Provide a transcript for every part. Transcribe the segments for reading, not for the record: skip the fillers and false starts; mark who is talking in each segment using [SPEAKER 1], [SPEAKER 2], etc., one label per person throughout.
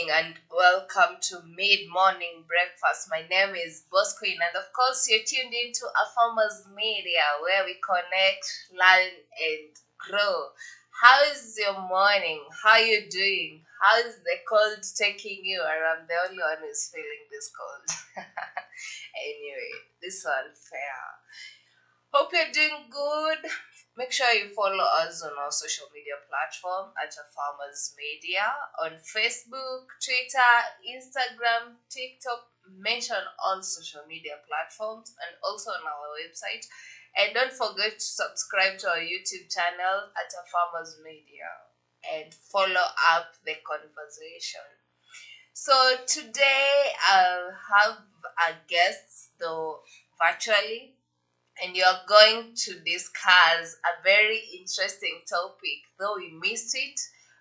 [SPEAKER 1] morning and welcome to Mid Morning Breakfast. My name is Boss Queen, and of course, you're tuned into a Farmers Media where we connect, learn, and grow. How is your morning? How you doing? How is the cold taking you? Or I'm the only one who's feeling this cold. Anyway, this one fair. Hope you're doing good. Make sure you follow us on our social media platform at a Farmers Media on Facebook, Twitter, Instagram, TikTok. Mention all social media platforms and also on our website. And don't forget to subscribe to our YouTube channel at a Farmers Media and follow up the conversation. So today I'll have a guest though virtually, and you're going to discuss a very interesting topic. Though we missed it,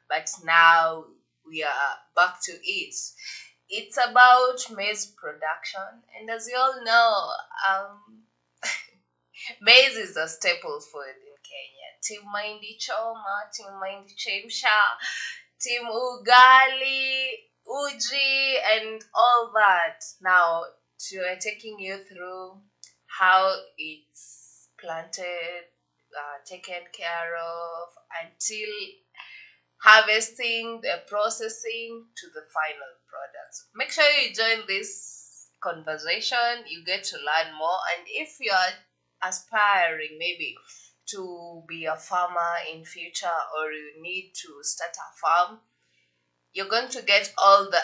[SPEAKER 1] but now we are back to it. It's about maize production, and as you all know, maize is a staple food in Kenya. Team Mahindi Choma, Team Mahindi Chemsha, Team Ugali, Uji, and all that. Now, we're taking you through how it's planted, taken care of until harvesting, the processing to the final products. Make sure you join this conversation, you get to learn more, and if you are aspiring maybe to be a farmer in future or you need to start a farm, you're going to get all the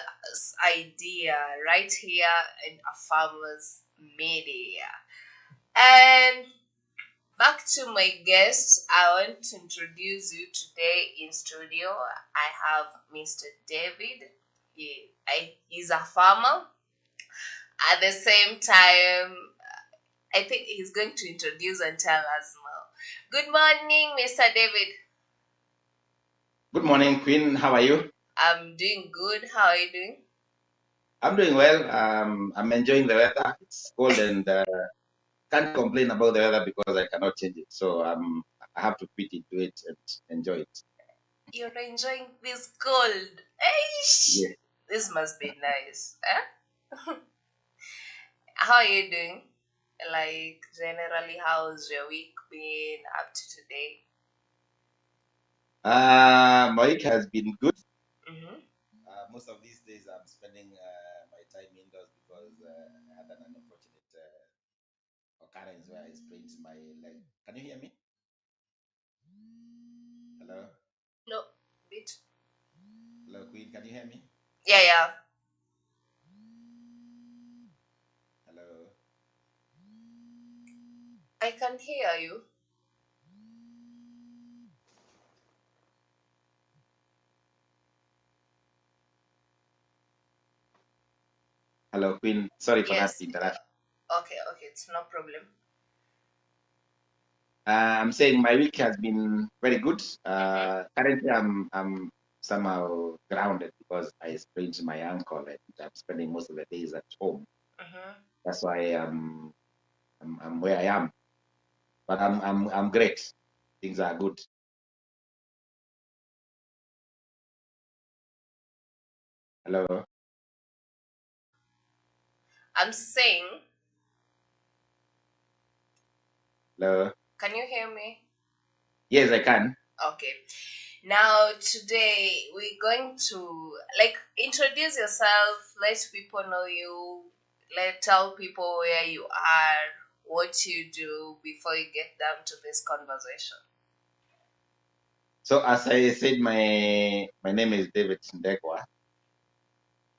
[SPEAKER 1] idea right here in a farmer's media. And back to my guests, I want to introduce you today in studio. I have Mr. David. He's a farmer. At the same time, I think he's going to introduce and tell us more. Good morning, Mr. David.
[SPEAKER 2] Good morning, Queen. How are you?
[SPEAKER 1] I'm doing good. How are you doing?
[SPEAKER 2] I'm doing well. I'm enjoying the weather. It's cold and can't complain about the weather because I cannot change it. So I have to fit into it and enjoy it.
[SPEAKER 1] You're enjoying this cold. Eish!
[SPEAKER 2] Yeah.
[SPEAKER 1] This must be nice. Eh? How are you doing? Like, generally, how's your week been up to today?
[SPEAKER 2] My week has been good.
[SPEAKER 1] Mm-hmm.
[SPEAKER 2] Most of these days I'm spending my time indoors because I had an unfortunate occurrence where I sprained my leg. Can you hear me? Hello?
[SPEAKER 1] No, bit.
[SPEAKER 2] Hello, Queen. Can you hear me?
[SPEAKER 1] Yeah, yeah.
[SPEAKER 2] Hello?
[SPEAKER 1] I can hear you.
[SPEAKER 2] Hello, Queen. Sorry for that
[SPEAKER 1] Yes.
[SPEAKER 2] interruption.
[SPEAKER 1] Okay, okay. It's no problem.
[SPEAKER 2] I'm saying my week has been very good.
[SPEAKER 1] Mm-hmm.
[SPEAKER 2] Currently, I'm somehow grounded because I sprained my ankle and I'm spending most of the days at home.
[SPEAKER 1] Mm-hmm.
[SPEAKER 2] That's why I'm where I am. But I'm great. Things are good. Hello,
[SPEAKER 1] I'm saying,
[SPEAKER 2] hello.
[SPEAKER 1] can you hear me?
[SPEAKER 2] Yes, I can.
[SPEAKER 1] Okay. Now, today, we're going to, like, introduce yourself, let people know you, tell people where you are, what you do before you get down to this conversation.
[SPEAKER 2] So as I said, my name is David Ndekwa.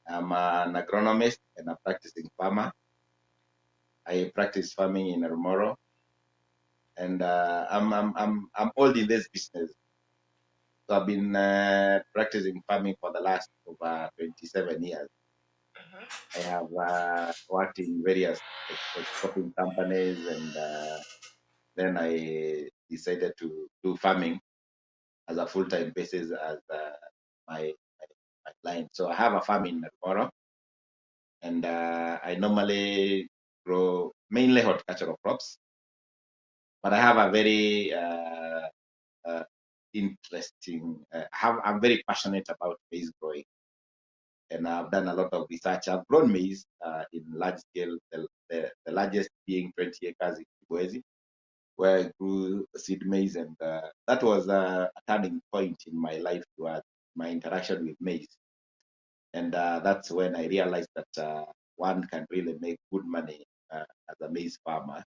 [SPEAKER 2] I'm an agronomist and a practicing farmer. I practice farming in Rumoro, and I'm old in this business. So I've been practicing farming for the last over 27 years.
[SPEAKER 1] Mm-hmm.
[SPEAKER 2] I have worked in various exporting companies, and then I decided to do farming as a full-time basis as my, my, my line. So I have a farm in Nakoro, and I normally grow mainly horticultural crops, but I have a very uh, interesting, I'm very passionate about maize growing. and I've done a lot of research. I've grown maize in large scale, the largest being 20 acres in Kibwezi, where I grew seed maize, and that was a turning point in my life towards my interaction with maize. And that's when I realized that one can really make good money as a maize farmer.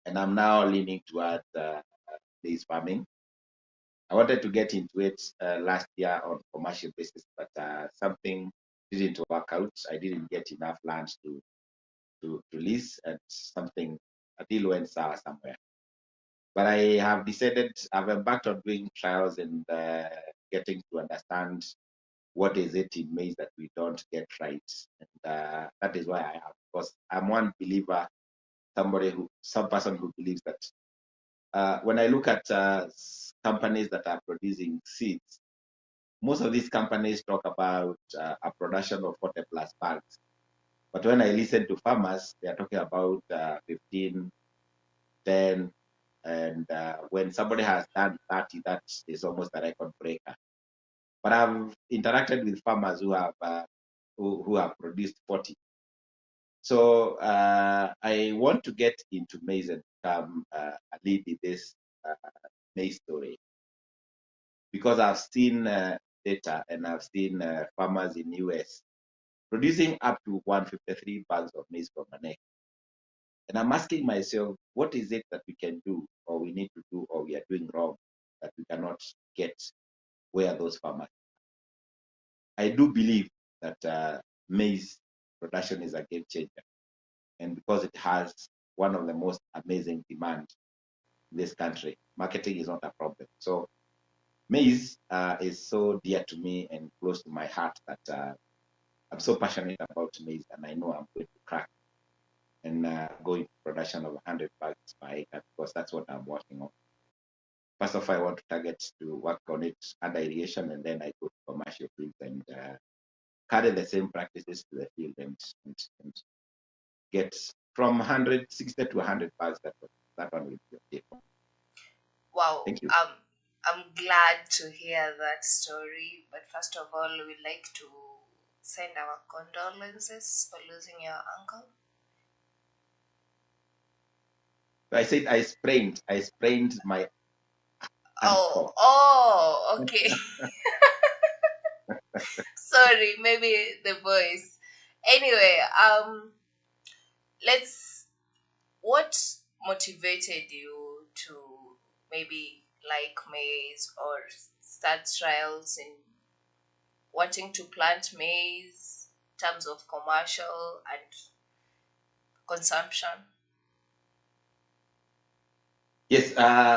[SPEAKER 2] And I'm now leaning towards maize farming. I wanted to get into it last year on commercial basis, but something didn't work out. I didn't get enough land to lease, and something a deal went sour somewhere. But I have decided, I've embarked on doing trials and getting to understand what is it in maize that we don't get right. And that is why I have, because I'm one believer, some person who believes that when I look at companies that are producing seeds, most of these companies talk about a production of 40 plus bags. But when I listen to farmers, they are talking about 15, 10, and when somebody has done 30, that is almost a record breaker. But I've interacted with farmers who have who have produced 40. So I want to get into maize and become a lead in this uh, maize story, because I've seen data and I've seen farmers in US producing up to 153 bags of maize from an acre. And I'm asking myself, what is it that we can do, or we need to do, or we are doing wrong that we cannot get where those farmers? I do believe that maize production is a game changer, and because it has one of the most amazing demand in this country, marketing is not a problem. So maize is so dear to me and close to my heart that I'm so passionate about maize, and I know I'm going to crack and go into production of 100 bags per acre, because that's what I'm working on. First of all, I want to target to work on it under irrigation, and then I go to commercial fields and carry the same practices to the field, and get from 160 to 100 bags. That one will be okay.
[SPEAKER 1] Wow.
[SPEAKER 2] Thank you.
[SPEAKER 1] I'm glad to hear that story. But first of all, we'd like to send our condolences for losing your uncle.
[SPEAKER 2] I sprained my
[SPEAKER 1] Oh,
[SPEAKER 2] ankle.
[SPEAKER 1] oh, okay. Sorry, maybe the voice. Anyway, let's. What motivated you to maybe like maize or start trials in wanting to plant maize in terms of commercial and consumption?
[SPEAKER 2] Yes,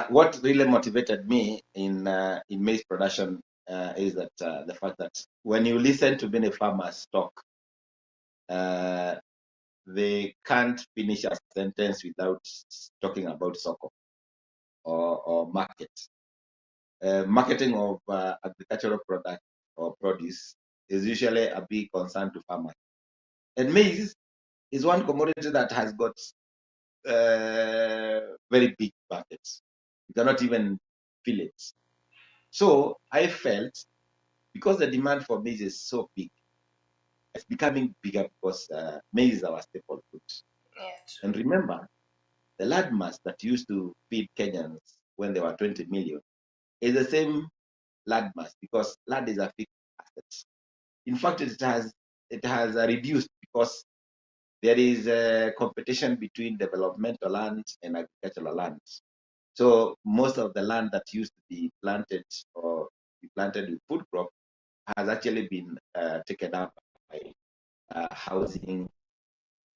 [SPEAKER 2] what really motivated me in maize production is that the fact that when you listen to many farmers talk, uh, they can't finish a sentence without talking about soko, or market. Marketing of agricultural product or produce is usually a big concern to farmers. And maize is one commodity that has got very big markets. You cannot even feel it. So I felt, because the demand for maize is so big, it's becoming bigger, because maize is our staple food.
[SPEAKER 1] Yeah, true.
[SPEAKER 2] And remember, the land mass that used to feed Kenyans when they were 20 million is the same land mass, because land is a fixed asset. In fact, it has reduced, because there is a competition between developmental land and agricultural land. So most of the land that used to be planted or be planted with food crop has actually been taken up by housing,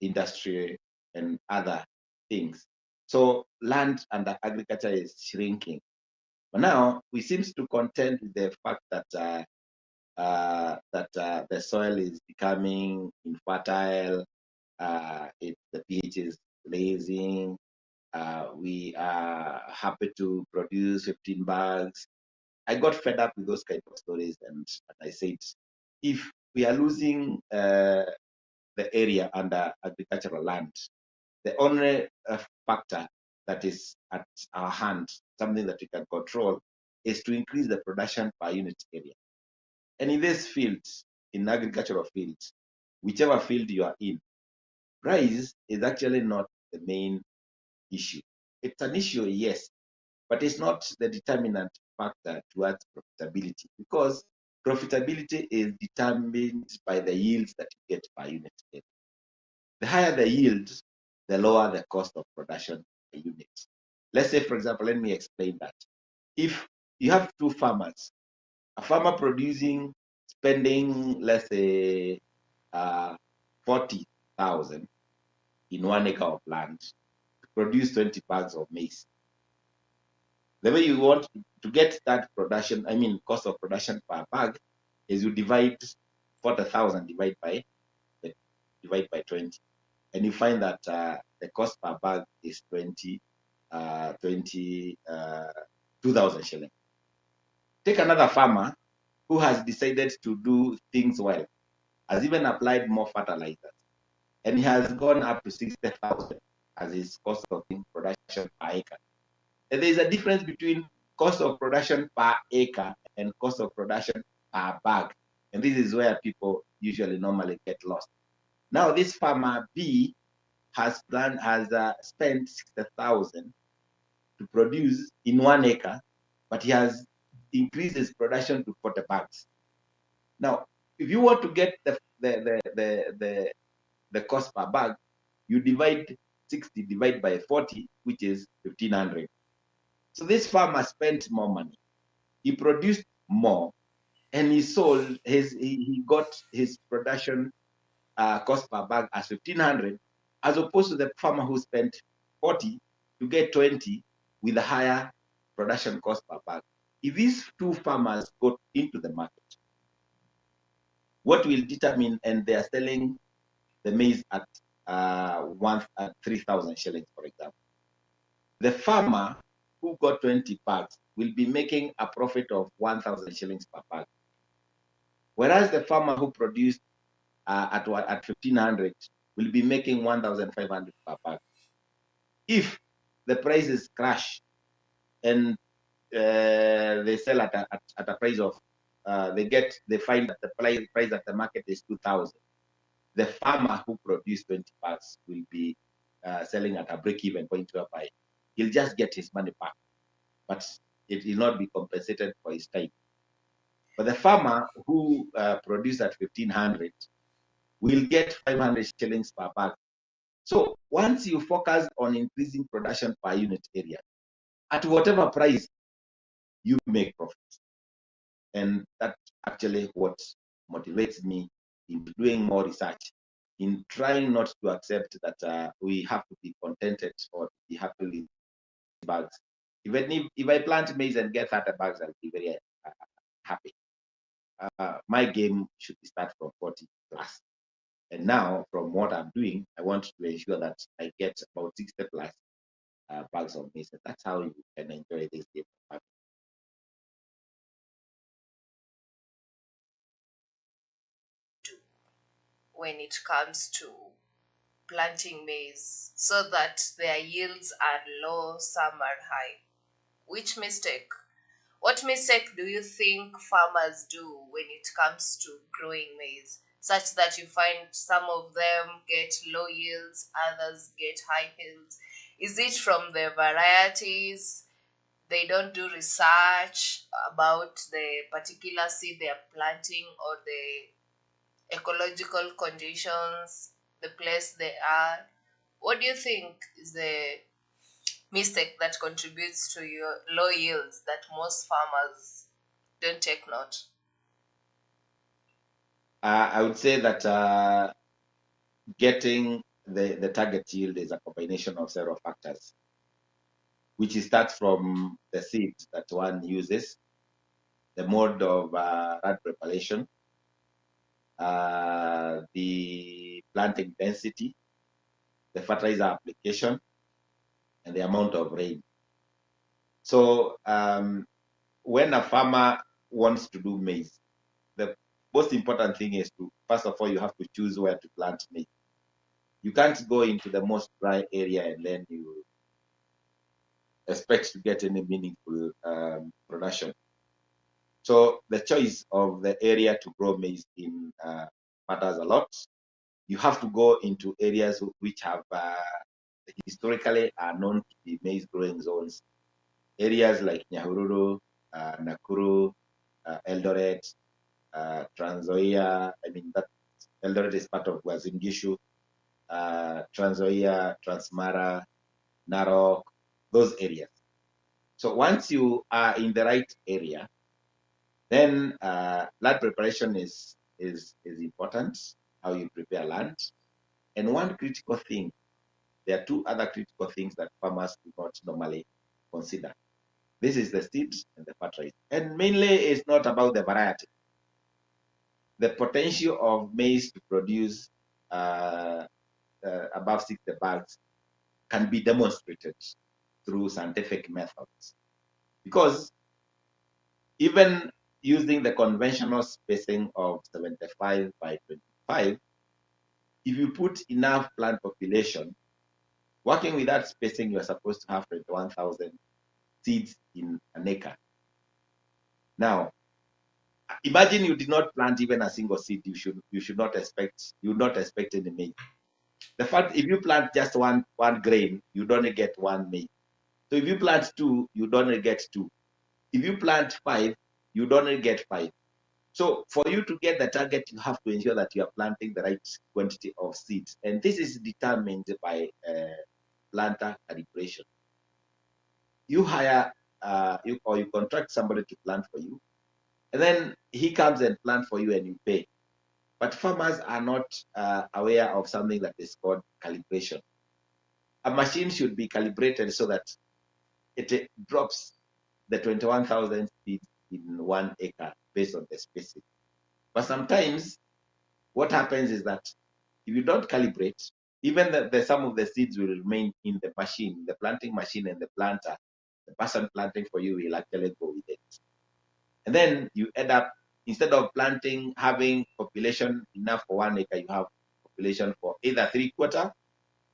[SPEAKER 2] industry, and other things. So land under agriculture is shrinking. But now we seem to contend with the fact that the soil is becoming infertile, the pH is raising. We are happy to produce 15 bags. I got fed up with those kind of stories, and I said, if we are losing the area under agricultural land, the only factor that is at our hand, something that we can control, is to increase the production per unit area. And in this field, in agricultural fields, whichever field you are in, price is actually not the main issue. It's an issue, yes, but it's not the determinant factor towards profitability, because profitability is determined by the yields that you get per unit. The higher the yield, the lower the cost of production per unit. Let's say, for example, let me explain that. If you have two farmers, a farmer producing, spending, let's say, 40,000 in 1 acre of land to produce 20 bags of maize. The way you want to get that production, I mean, cost of production per bag, is you divide 40,000 divide by 20, and you find that the cost per bag is 2,000 shillings. Take another farmer who has decided to do things well, has even applied more fertilizers, and he has gone up to 60,000 as his cost of production per acre. And there is a difference between cost of production per acre and cost of production per bag. And this is where people usually normally get lost. Now, this farmer B has spent 60,000 to produce in 1 acre, but he has increased his production to 40 bags. Now, if you want to get the cost per bag, you divide 60 divide by 40, which is 1,500. So this farmer spent more money. He produced more, and he got his production cost per bag as 1,500, as opposed to the farmer who spent 40 to get 20 with a higher production cost per bag. If these two farmers go into the market, what will determine, and they are selling the maize at 3,000 shillings, for example. The farmer who got 20 bags will be making a profit of 1,000 shillings per bag. Whereas the farmer who produced at 1,500 will be making 1,500 per bag. If the prices crash and they sell at a price of, they find that the price at the market is 2,000, the farmer who produced 20 bags will be selling at a break-even point whereby he'll just get his money back, but it will not be compensated for his time. But the farmer who produced at 1,500 will get 500 shillings per bag. So once you focus on increasing production per unit area, at whatever price, you make profits. And that's actually what motivates me in doing more research, in trying not to accept that we have to be contented or be happy with bags. Even if I plant maize and get 30 bags, I'll be very happy. My game should start from 40 plus. And now, from what I'm doing, I want to ensure that I get about 60 plus bags of maize. That's how you can enjoy this game.
[SPEAKER 1] When it comes to planting maize so that their yields are low, some are high. Which mistake? What mistake do you think farmers do when it comes to growing maize, such that you find some of them get low yields, others get high yields? Is it from the varieties? They don't do research about the particular seed they are planting, or the ecological conditions, the place they are? What do you think is the mistake that contributes to your low yields that most farmers don't take note?
[SPEAKER 2] I would say that getting the target yield is a combination of several factors, which starts from the seeds that one uses, the mode of rad preparation, the planting density, the fertilizer application, and the amount of rain. So when a farmer wants to do maize, the most important thing is to, first of all, you have to choose where to plant maize. You can't go into the most dry area and then you expect to get any meaningful production. So the choice of the area to grow maize in matters a lot. You have to go into areas which have historically are known to be maize growing zones. Areas like Nyahururu, Nakuru, Eldoret, Trans Nzoia. I mean, that Eldoret is part of Uasin Gishu, Trans Nzoia, Transmara, Narok, those areas. So once you are in the right area, then land preparation is important. How you prepare land, and one critical thing. There are two other critical things that farmers do not normally consider. This is the seed and the fertilizer, and mainly it's not about the variety. The potential of maize to produce above 60 bags can be demonstrated through scientific methods. Because even using the conventional spacing of 75 by 25, if you put enough plant population, working with that spacing, you're supposed to have 21,000 seeds in an acre. Now, imagine you did not plant even a single seed. You should not expect any maize. The fact, if you plant just one grain, you don't get one maize. So if you plant two, you don't get two. If you plant five, you don't get five. So for you to get the target, you have to ensure that you are planting the right quantity of seeds, and this is determined by planter calibration. You hire or you contract somebody to plant for you, and then he comes and plant for you, and you pay. But farmers are not aware of something that is called calibration. A machine should be calibrated so that it drops the 21,000 seeds in 1 acre based on the spacing. But sometimes what happens is that if you don't calibrate, even the some of the seeds will remain in the machine, the planting machine, and the planter. The person planting for you will actually go with it. And then you end up, instead of planting, having population enough for 1 acre, you have population for either 3/4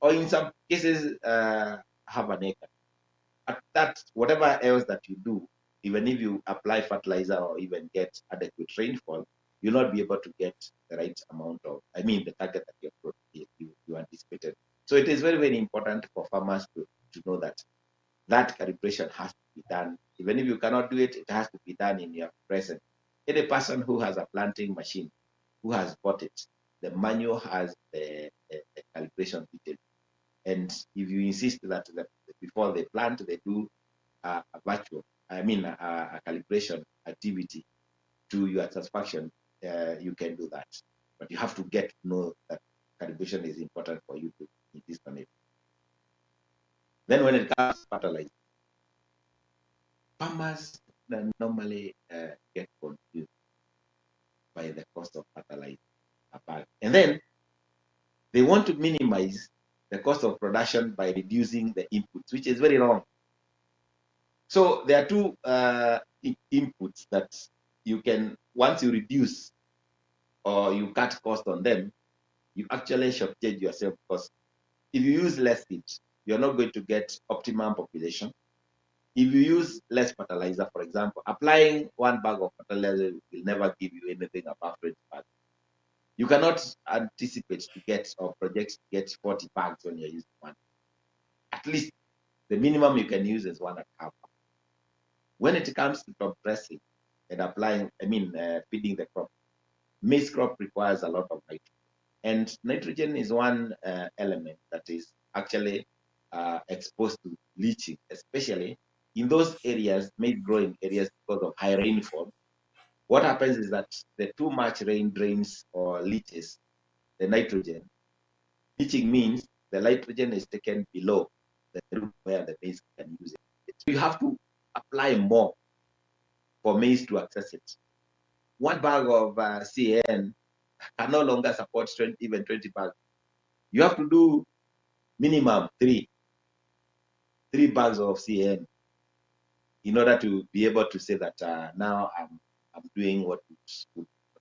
[SPEAKER 2] or in some cases half an acre. At that, whatever else that you do, even if you apply fertilizer or even get adequate rainfall, you'll not be able to get the right amount of, the target that you anticipated. So it is very, very important for farmers to know that calibration has to be done. Even if you cannot do it, it has to be done in your presence. Any person who has a planting machine, who has bought it, the manual has the calibration detail. And if you insist that before they plant, they do a calibration activity to your satisfaction, you can do that. But you have to get to know that calibration is important for you to insist on it. Then when it comes to fertilizer, farmers normally get confused by the cost of fertilizer. And then they want to minimize the cost of production by reducing the inputs, which is very wrong. So there are two inputs that you can, once you reduce or you cut cost on them, you actually shortchange yourself, because if you use less seed, you're not going to get optimum population. If you use less fertilizer, for example, applying 1 bag of fertilizer will never give you anything above 20 bags. You cannot anticipate to get or project to get 40 bags when you're using one. At least the minimum you can use is 1.5. When it comes to top dressing and applying, feeding the crop, maize crop requires a lot of nitrogen. And nitrogen is one element that is actually exposed to leaching, especially in those areas, maize growing areas, because of high rainfall. What happens is that the too much rain drains or leaches the nitrogen. Leaching means the nitrogen is taken below the root where the maize can use it. So you have to apply more for maize to access it. 1 bag of CAN can no longer support even 20 bags. You have to do minimum three bags of CAN in order to be able to say that now I'm doing what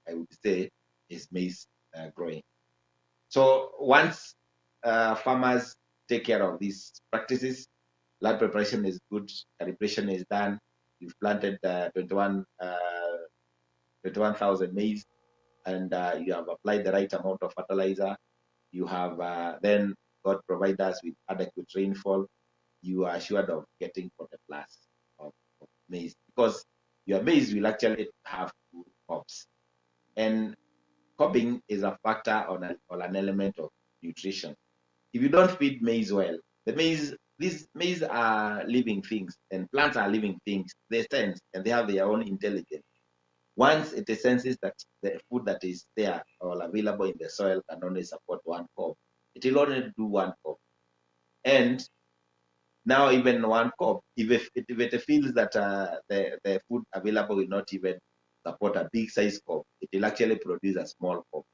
[SPEAKER 2] I would say is maize growing. So once farmers take care of these practices, land preparation is good, calibration is done, you've planted 21 21,000 maize, and you have applied the right amount of fertilizer, you have then God provide us with adequate rainfall, you are assured of getting 40 plus of maize, because your maize will actually have two cobs. And cobbing is a factor on an element of nutrition. If you don't feed maize well, these maize are living things, and plants are living things. They sense and they have their own intelligence. Once it senses that the food that is there or available in the soil can only support one cob, it will only do one cob. And now even one cob, if it feels that the food available will not even support a big size cob, it will actually produce a small cob.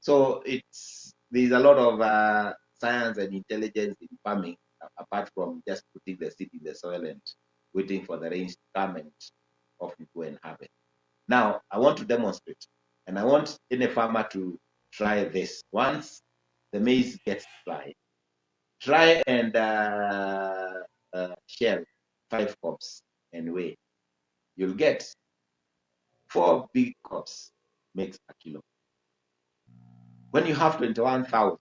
[SPEAKER 2] So there's a lot of science and intelligence in farming, apart from just putting the seed in the soil and waiting for the rains to come and off you go and harvest. Now, I want to demonstrate, and I want any farmer to try this. Once the maize gets dry, try and shell 5 cups and weigh. You'll get 4 big cups makes a kilo. When you have 21,000,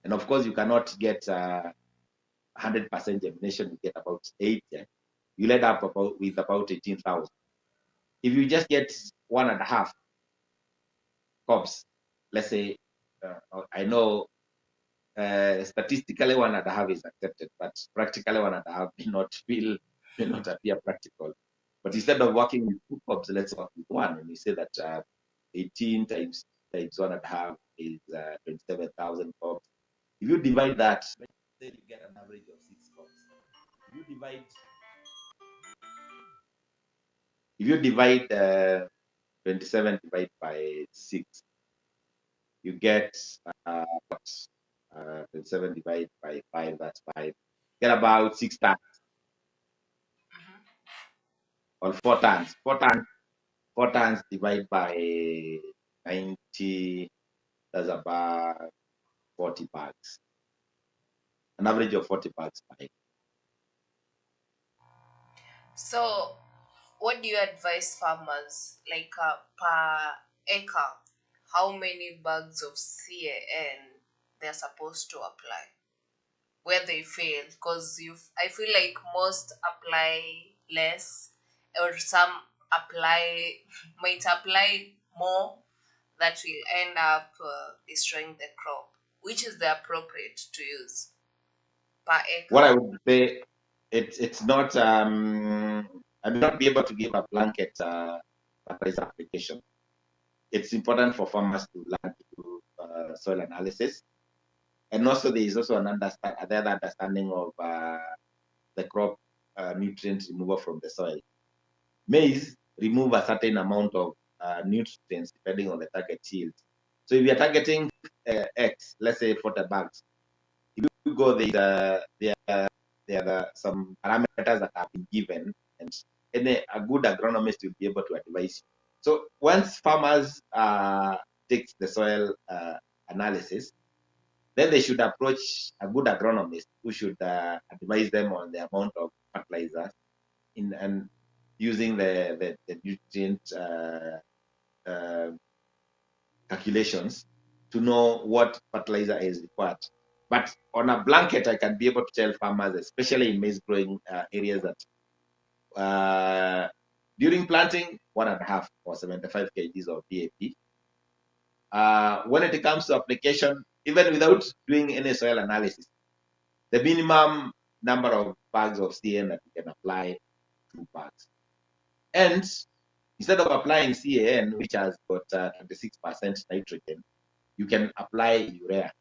[SPEAKER 2] and of course you cannot get 100% germination, you get about 8. Yeah? You end up with about 18,000. If you just get 1.5 cups, let's say, I know statistically 1.5 is accepted, but practically 1.5 may not appear practical. But instead of working with 2 cups, let's work with one, and we say that 18 times 1.5 is 27,000 cups. If you divide that, let's say you get an average of 6 cups. If you divide 27 divided by 6, you get uh, 27 divided by 5, that's 5. Get about 6 tons or 4 tons. 4 tons divided by 90, that's about 40 bags. An average of 40 bags per acre.
[SPEAKER 1] So, what do you advise farmers, like per acre, how many bags of CAN they're supposed to apply where they fail? Because I feel like most apply less, or some apply might apply more, that will end up destroying the crop. Which is the appropriate to use per
[SPEAKER 2] What
[SPEAKER 1] acre?
[SPEAKER 2] I would say, it's not, I may not be able to give a blanket fertilizer application. It's important for farmers to learn to do soil analysis. And also there is also another understanding of the crop nutrient removal from the soil. Maize remove a certain amount of nutrients depending on the target yield. So if you're targeting X, let's say 40 bags, if you go there are some parameters that have been given, and a good agronomist will be able to advise you. So once farmers take the soil analysis, then they should approach a good agronomist who should advise them on the amount of fertilizers in and using the nutrient uh, calculations to know what fertilizer is required. But on a blanket, I can be able to tell farmers, especially in maize growing areas, that during planting, 1.5 or 75 kgs of DAP. When it comes to application, even without doing any soil analysis, the minimum number of bags of CAN that you can apply, 2 bags. And instead of applying CAN, which has got 26% nitrogen, you can apply urea.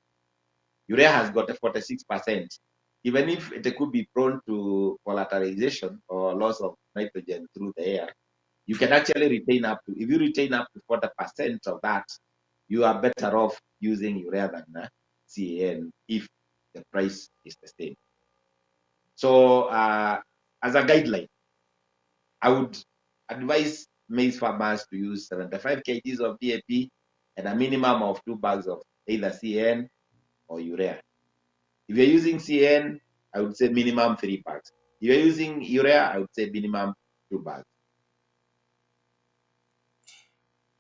[SPEAKER 2] Urea has got a 46%. Even if it could be prone to volatilization or loss of nitrogen through the air, you can actually retain if you retain up to 40% of that, you are better off using urea than CAN if the price is the same. So as a guideline, I would advise maize farmers to use 75 kgs of DAP and a minimum of 2 bags of either CAN or urea. If you're using CAN, I would say minimum 3 bags. If you're using urea, I would say minimum 2 bags.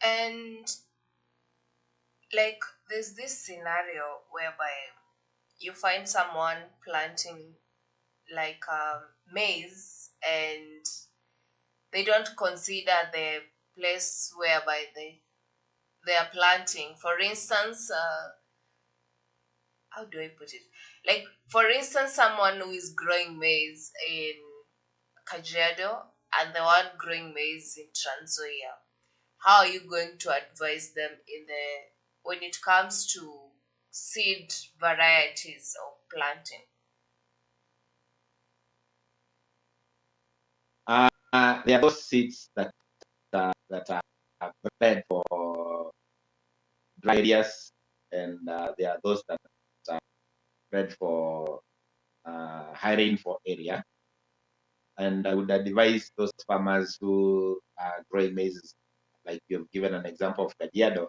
[SPEAKER 1] And like there's this scenario whereby you find someone planting like maize, and they don't consider the place whereby they are planting. For instance, how do I put it? Like for instance, someone who is growing maize in Kajiado and the one growing maize in Transoia. How are you going to advise them in the when it comes to seed varieties of planting?
[SPEAKER 2] There are those seeds that are prepared for dry areas, and there are those that are prepared for high rainfall area. And I would advise those farmers who are growing maize, like you've given an example of Kajiado,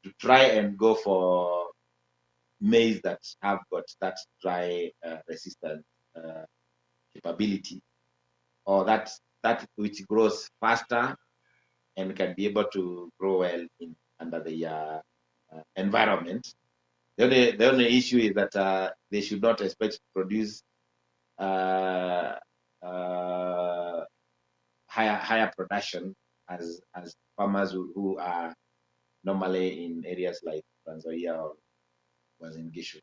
[SPEAKER 2] to try and go for maize that have got that dry resistant uh, capability, or that which grows faster and can be able to grow well in under the environment. The only issue is that they should not expect to produce uh, uh, higher production as farmers who are normally in areas like Tanzania or was in Gishu.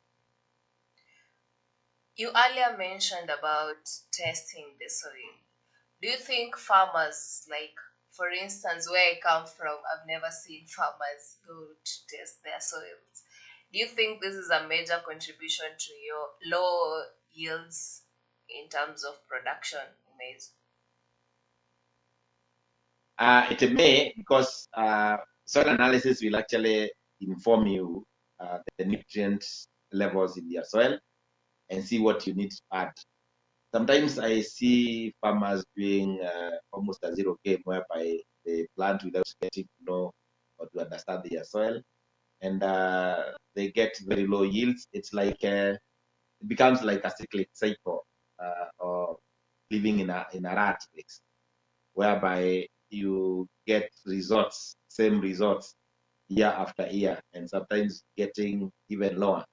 [SPEAKER 1] You earlier mentioned about testing the soil. Do you think farmers, like for instance, where I come from, I've never seen farmers go to test their soils. Do you think this is a major contribution to your low yields in terms of production in maize?
[SPEAKER 2] It may, because soil analysis will actually inform you the nutrient levels in your soil and see what you need to add. Sometimes I see farmers doing almost a zero game whereby they plant without getting to know or to understand their soil, and they get very low yields. It's like it becomes like a cyclic cycle, or living in a rat race, whereby you get results, same results year after year, and sometimes getting even lower.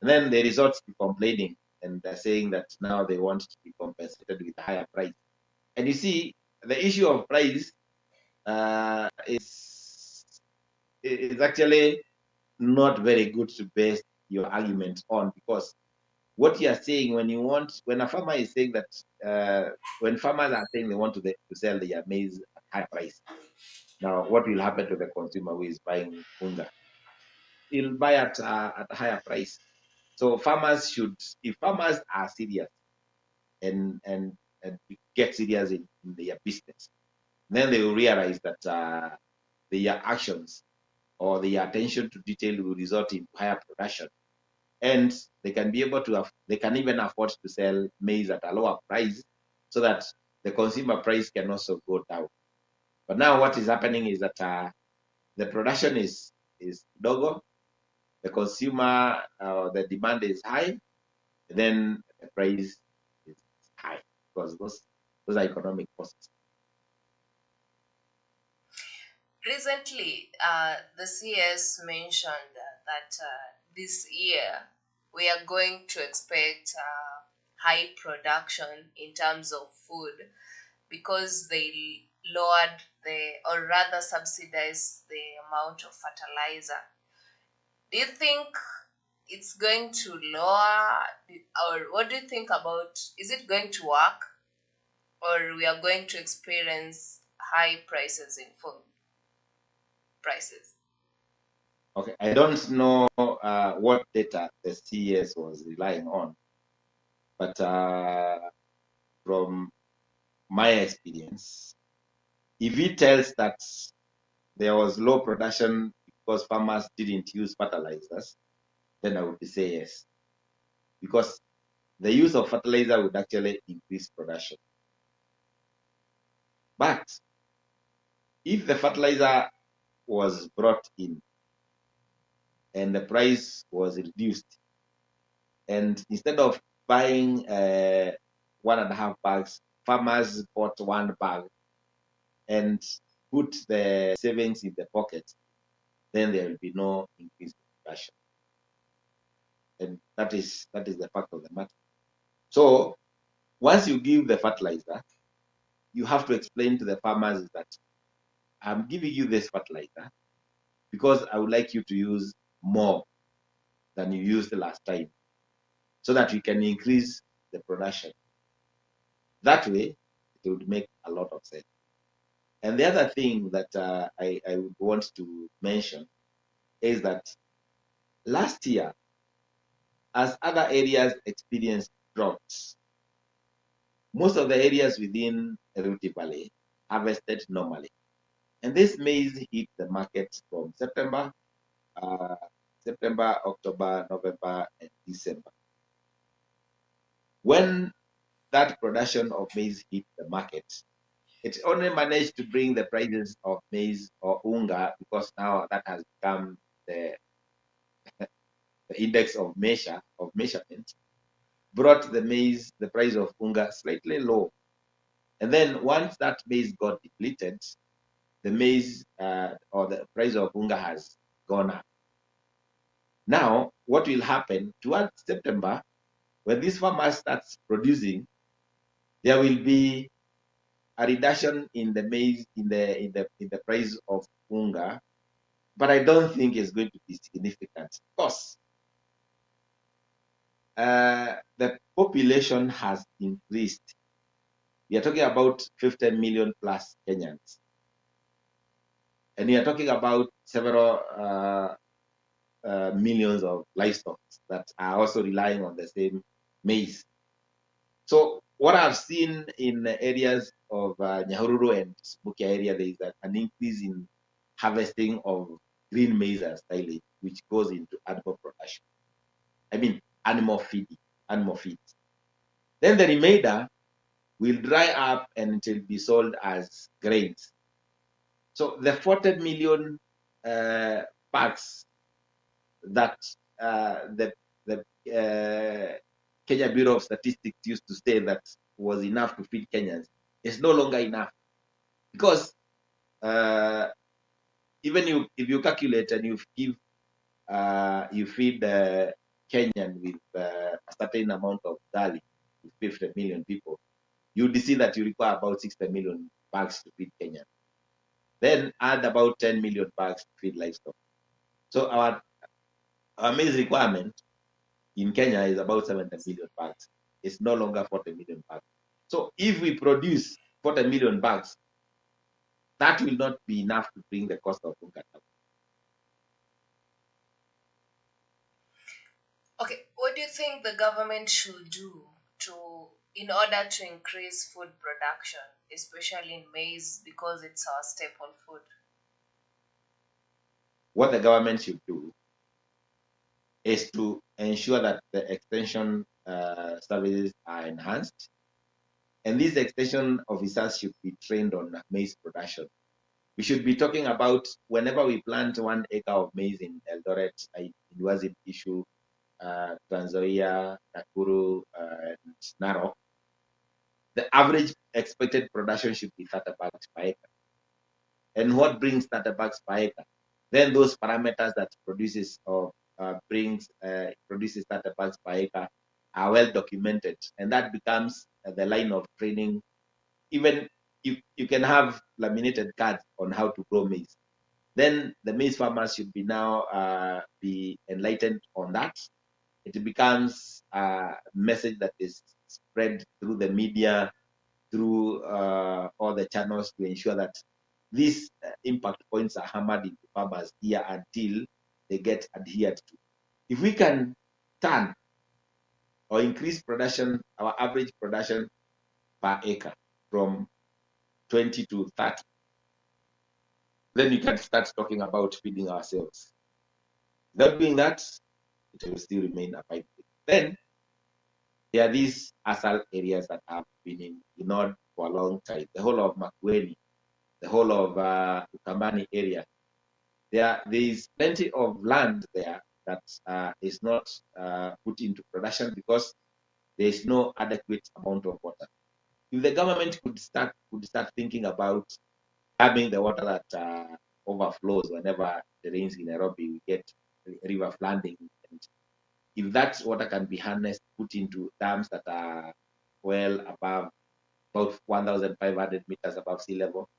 [SPEAKER 2] And then they resort to complaining, and they're saying that now they want to be compensated with a higher price. And you see, the issue of price is actually not very good to base your argument on, because what you are saying, when a farmer is saying that when farmers are saying they want to sell their maize at high price, now what will happen to the consumer who is buying unga? He'll buy at a higher price. So if farmers are serious and get serious in their business, then they will realize that their actions or their attention to detail will result in higher production, and they can even afford to sell maize at a lower price, so that the consumer price can also go down. But now what is happening is that the production is logo, the consumer the demand is high, then the price is high, because those are economic forces.
[SPEAKER 1] Recently, the CS mentioned that this year we are going to expect high production in terms of food because they lowered or rather subsidized the amount of fertilizer. Do you think it's going to lower, or what do you think about, is it going to work, or we are going to experience high prices in food prices?
[SPEAKER 2] Okay, I don't know what data the CES was relying on, but from my experience, if it tells that there was low production because farmers didn't use fertilizers, then I would say yes, because the use of fertilizer would actually increase production. But if the fertilizer was brought in and the price was reduced, and instead of buying 1.5 bags, farmers bought 1 bag, and put the savings in the pocket, then there will be no increase in production. And that is the fact of the matter. So once you give the fertilizer, you have to explain to the farmers that I'm giving you this fertilizer because I would like you to use more than you used the last time, so that we can increase the production. That way, it would make a lot of sense. And the other thing that I would want to mention is that last year, as other areas experienced droughts, most of the areas within Rift Valley harvested normally. And this maize hit the market from uh, September, October, November, and December. When that production of maize hit the market, it only managed to bring the prices of maize or unga, because now that has become the, the index of measurement, brought the price of unga slightly low. And then once that maize got depleted, the maize or the price of unga has gone up. Now, what will happen towards September, when this farmer starts producing, there will be a reduction in the maize in the price of unga, but I don't think it's going to be significant because the population has increased. We are talking about 50 million plus Kenyans, and we are talking about several millions of livestock that are also relying on the same maize. So what I've seen in the areas of Nyahururu and Bukia area, there is an increase in harvesting of green maize and silage, which goes into animal production. I mean, animal feeds. Then the remainder will dry up and it will be sold as grains. So the 40 million bags that the Kenya Bureau of Statistics used to say that was enough to feed Kenyans is no longer enough, because even if you calculate and you feed Kenyan with a certain amount of garlic to 50 million people, you would see that you require about 60 million bags to feed Kenya. Then add about 10 million bags to feed livestock. So our maize requirement in Kenya is about 70 million bags. It's no longer 40 million bags. So if we produce 40 million bags, that will not be enough to bring the cost of food down.
[SPEAKER 1] Okay, what do you think the government should do in order to increase food production, especially in maize because it's our staple food?
[SPEAKER 2] What the government should do is to ensure that the extension services are enhanced, and these extension officers should be trained on maize production. We should be talking about whenever we plant 1 acre of maize in Eldoret, University Issue, Trans Nzoia, Nakuru, and Narok, the average expected production should be 30 bags per acre. And what brings 30 bags per acre? Then those parameters that produces or produces 30 bags per acre are well documented, and that becomes the line of training. Even you can have laminated cards on how to grow maize. Then the maize farmers should be now be enlightened on that. It becomes a message that is spread through the media, through all the channels, to ensure that these impact points are hammered into farmers' ear until they get adhered to. If we can turn or increase production, our average production per acre from 20 to 30, then we can start talking about feeding ourselves. Without doing that, it will still remain a pipe. Then there are these ASAL areas that have been ignored for a long time. The whole of Makueni, the whole of Ukambani area. There is plenty of land there that is not put into production because there is no adequate amount of water. If the government could start thinking about damming the water that overflows whenever it rains in Nairobi, we get river flooding. And if that water can be harnessed, put into dams that are well above about 1,500 meters above sea level,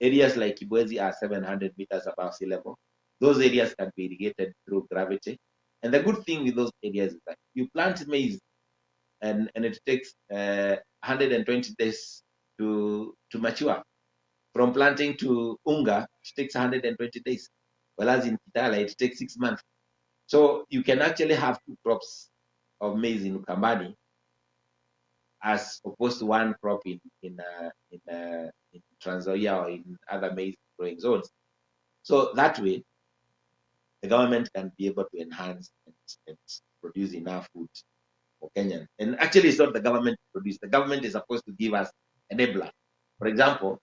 [SPEAKER 2] areas like Kibwezi are 700 meters above sea level. Those areas can be irrigated through gravity. And the good thing with those areas is that you plant maize and it takes 120 days to mature. From planting to unga, it takes 120 days. Whereas in Kitale, it takes 6 months. So you can actually have two crops of maize in Ukambani as opposed to one crop in Trans Nzoia or in other maize growing zones. So that way, the government can be able to enhance and produce enough food for Kenyans. And actually, it's not the government to produce. The government is supposed to give us enabler. For example,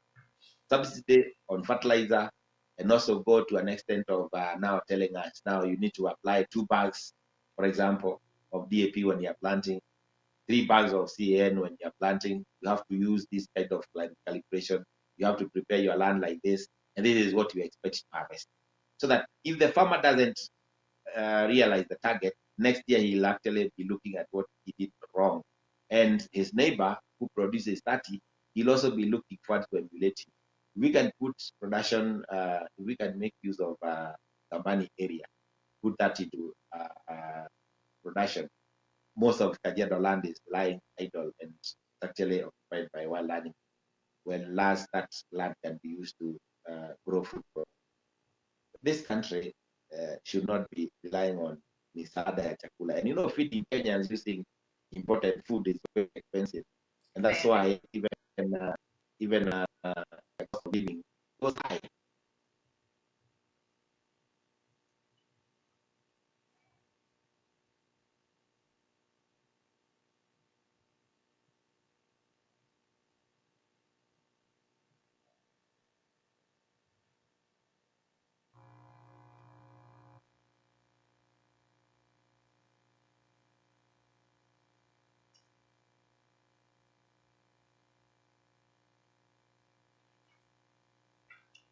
[SPEAKER 2] subsidy on fertilizer, and also go to an extent of now telling us now you need to apply 2 bags, for example, of DAP when you're planting, 3 bags of CAN when you're planting. You have to use this kind of calibration. You have to prepare your land like this, and this is what you expect to harvest. So that if the farmer doesn't realize the target, next year he'll actually be looking at what he did wrong. And his neighbor who produces 30, he'll also be looking forward to emulate him. We can put production, we can make use of Kambani area, put that into production. Most of Kajiado land is lying idle and actually occupied by wild animals. When last that land can be used to grow food. This country should not be relying on misaada ya chakula. And feeding Kenyans using imported food is very expensive, and that's
[SPEAKER 1] Very.
[SPEAKER 2] why even the cost of living goes high.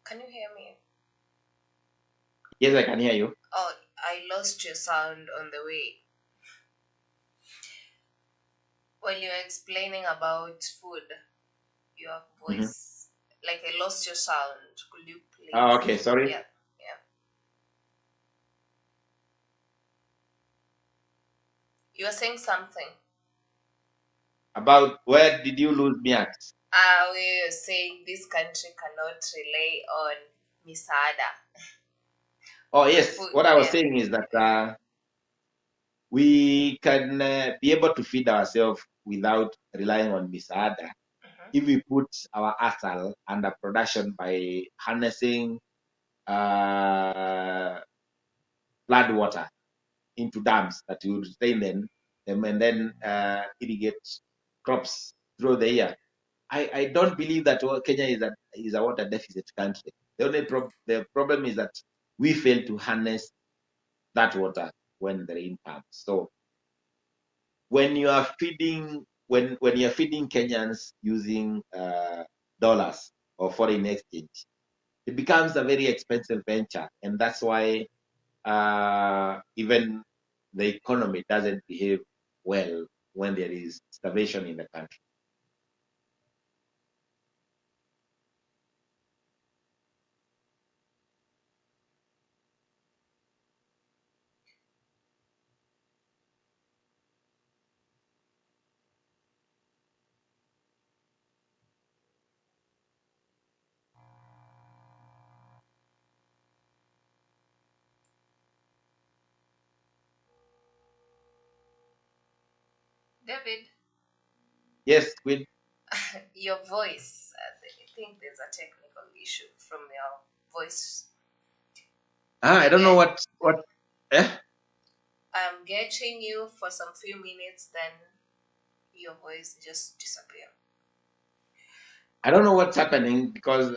[SPEAKER 1] Can you hear me?
[SPEAKER 2] Yes, I can hear you.
[SPEAKER 1] Oh, I lost your sound on the way. When you were explaining about food, your
[SPEAKER 2] Mhm.
[SPEAKER 1] voice, like I lost your sound. Could you
[SPEAKER 2] Oh, okay,
[SPEAKER 1] please?
[SPEAKER 2] sorry.
[SPEAKER 1] Yeah, yeah. You were saying something.
[SPEAKER 2] About where did you lose me at?
[SPEAKER 1] We were saying this country cannot rely on misada.
[SPEAKER 2] Oh, yes.
[SPEAKER 1] Food,
[SPEAKER 2] What I was
[SPEAKER 1] yeah.
[SPEAKER 2] saying is that we can be able to feed ourselves without relying on misaada
[SPEAKER 1] Mm-hmm.
[SPEAKER 2] if we put our asal under production by harnessing uh, flood water into dams that will retain them and then irrigate crops through the year. I don't believe that Kenya is a water deficit country. The problem is that we fail to harness that water when the rain comes. So when you are feeding when you're feeding Kenyans using dollars or foreign exchange, it becomes a very expensive venture, and that's why even the economy doesn't behave well when there is starvation in the country.
[SPEAKER 1] David,
[SPEAKER 2] Yes, Queen.
[SPEAKER 1] your voice. I think there's a technical issue from your voice.
[SPEAKER 2] I don't know
[SPEAKER 1] Get,
[SPEAKER 2] what. Eh?
[SPEAKER 1] I'm getting you for some few minutes, then your voice just disappear.
[SPEAKER 2] I don't know what's happening because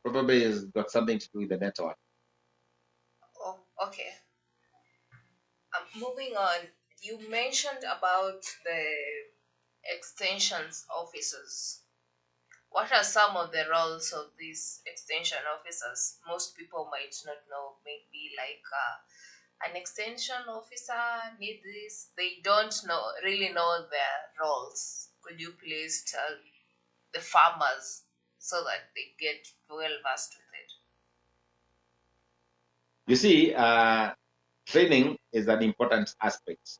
[SPEAKER 2] probably has got something to do with the network.
[SPEAKER 1] Oh, okay. Moving on. You mentioned about the extensions officers. What are some of the roles of these extension officers? Most people might not know. Maybe like an extension officer need this. They don't know really know their roles. Could you please tell the farmers so that they get well versed with it?
[SPEAKER 2] You see, training is an important aspect.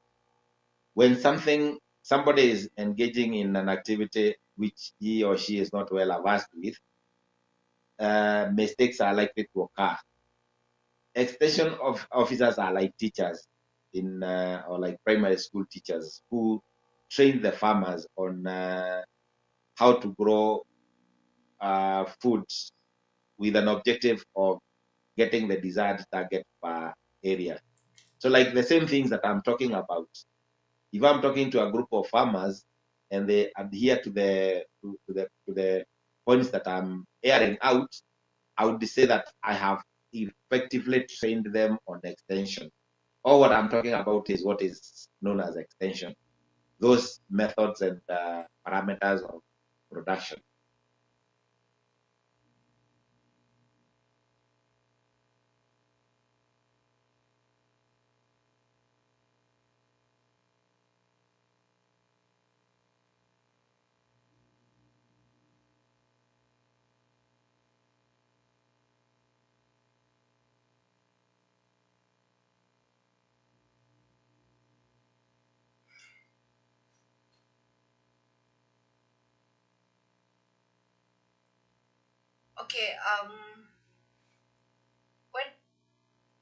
[SPEAKER 2] When somebody is engaging in an activity which he or she is not well versed with, mistakes are likely to occur. Extension of officers are like teachers in or like primary school teachers who train the farmers on how to grow foods with an objective of getting the desired target per area. So, like the same things that I'm talking about, if I'm talking to a group of farmers and they adhere to the points that I'm airing out, I would say that I have effectively trained them on extension. All what I'm talking about is what is known as extension, those methods and parameters of production.
[SPEAKER 1] Okay, when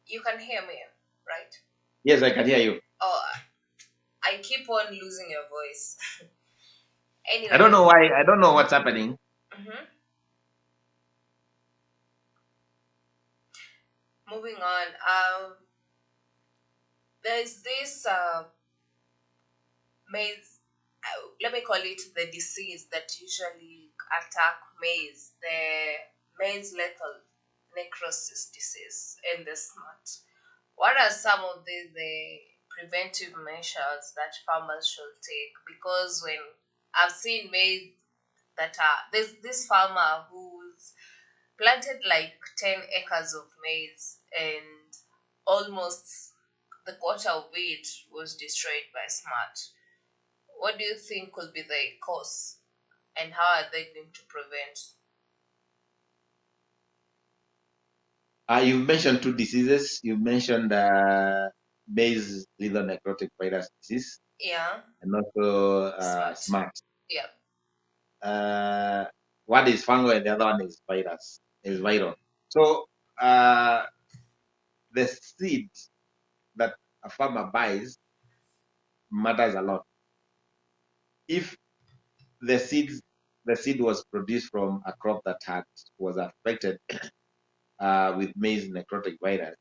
[SPEAKER 1] you can hear me, right?
[SPEAKER 2] Yes, I can hear you.
[SPEAKER 1] Oh, I keep on losing your voice.
[SPEAKER 2] I don't
[SPEAKER 1] Anyway,
[SPEAKER 2] know why. I don't know what's happening.
[SPEAKER 1] mhm, moving on. There's this maize. Let me call it the disease that usually attack maize. The maize lethal necrosis disease in the smart. What are some of the preventive measures that farmers should take? Because when I've seen maize that are this farmer who's planted like 10 acres of maize and almost the quarter of it was destroyed by smart. What do you think could be the cause and how are they going to prevent?
[SPEAKER 2] You mentioned two diseases. You mentioned maize liver necrotic virus disease
[SPEAKER 1] Yeah,
[SPEAKER 2] and also
[SPEAKER 1] smart.
[SPEAKER 2] smart.
[SPEAKER 1] Yeah.
[SPEAKER 2] Uh, one is fungal and the other one is virus, is viral. So uh, the seed that a farmer buys matters a lot. If the seeds the seed was produced from a crop that had was affected with maize necrotic virus,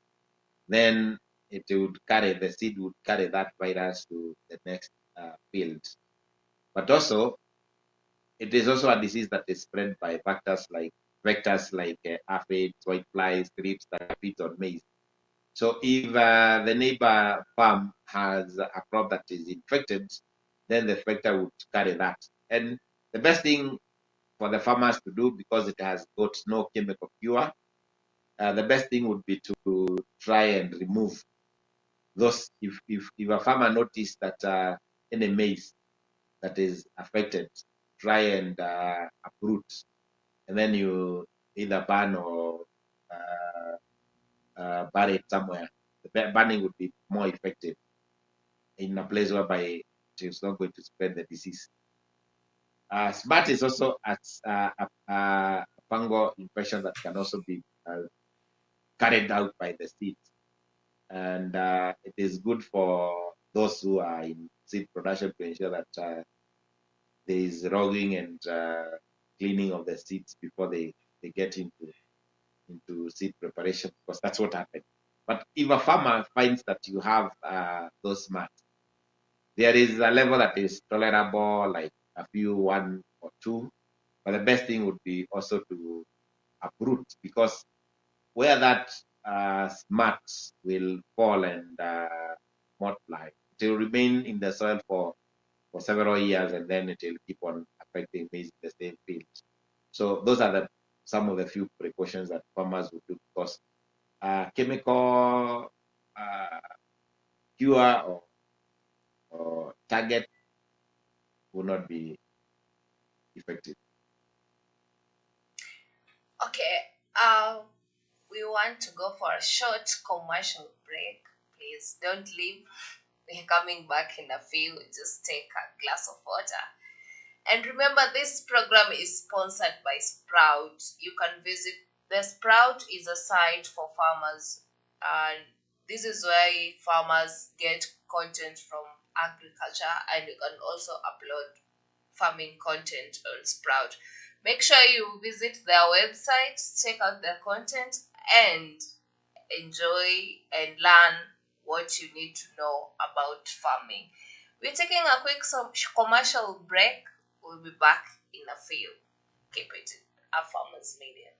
[SPEAKER 2] then the seed would carry that virus to the next field. But also, it is also a disease that is spread by vectors like aphids, whiteflies, thrips that feed on maize. So if the neighbor farm has a crop that is infected, then the vector would carry that. And the best thing for the farmers to do, because it has got no chemical cure, the best thing would be to try and remove those. If a farmer noticed that any maize that is affected, try and uproot, and then you either burn or bury it somewhere. The burning would be more effective in a place whereby it is not going to spread the disease. Smart is also a fungal infection that can also be carried out by the seed, and it is good for those who are in seed production to ensure that there is rogging and cleaning of the seeds before they get into seed preparation, because that's what happened. But if a farmer finds that you have those mats, there is a level that is tolerable, like a few, one or two. But the best thing would be also to uproot, because where that smart will fall and multiply, it will remain in the soil for several years, and then it will keep on affecting maize in the same field. So those are the some of the few precautions that farmers would do, because chemical cure or target will not be effective.
[SPEAKER 1] Okay, we want to go for a short commercial break. Please don't leave. We're coming back in a few. Just take a glass of water. And remember, this program is sponsored by Sprout. You can visit the Sprout is a site for farmers, and this is where farmers get content from agriculture, and you can also upload farming content on Sprout. Make sure you visit their website, check out their content, and enjoy and learn what you need to know about farming. We're taking a quick commercial break. We'll be back in a few. Keep it at Farmers Media.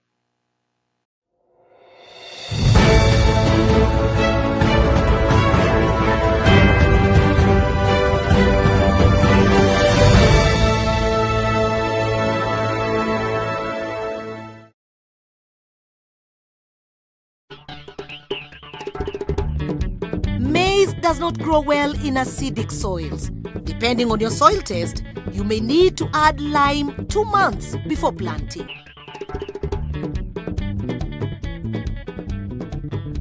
[SPEAKER 3] Maize does not grow well in acidic soils. Depending on your soil test, you may need to add lime 2 months before planting.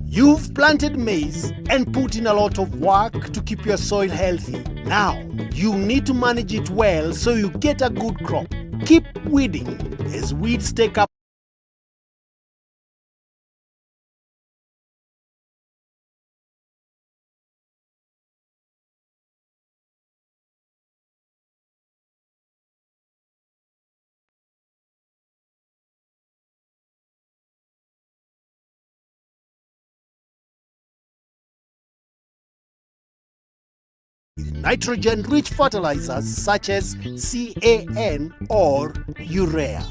[SPEAKER 4] You've planted maize and put in a lot of work to keep your soil healthy. Now, you need to manage it well so you get a good crop. Keep weeding as weeds take up. Nitrogen-rich fertilizers such as CAN or urea.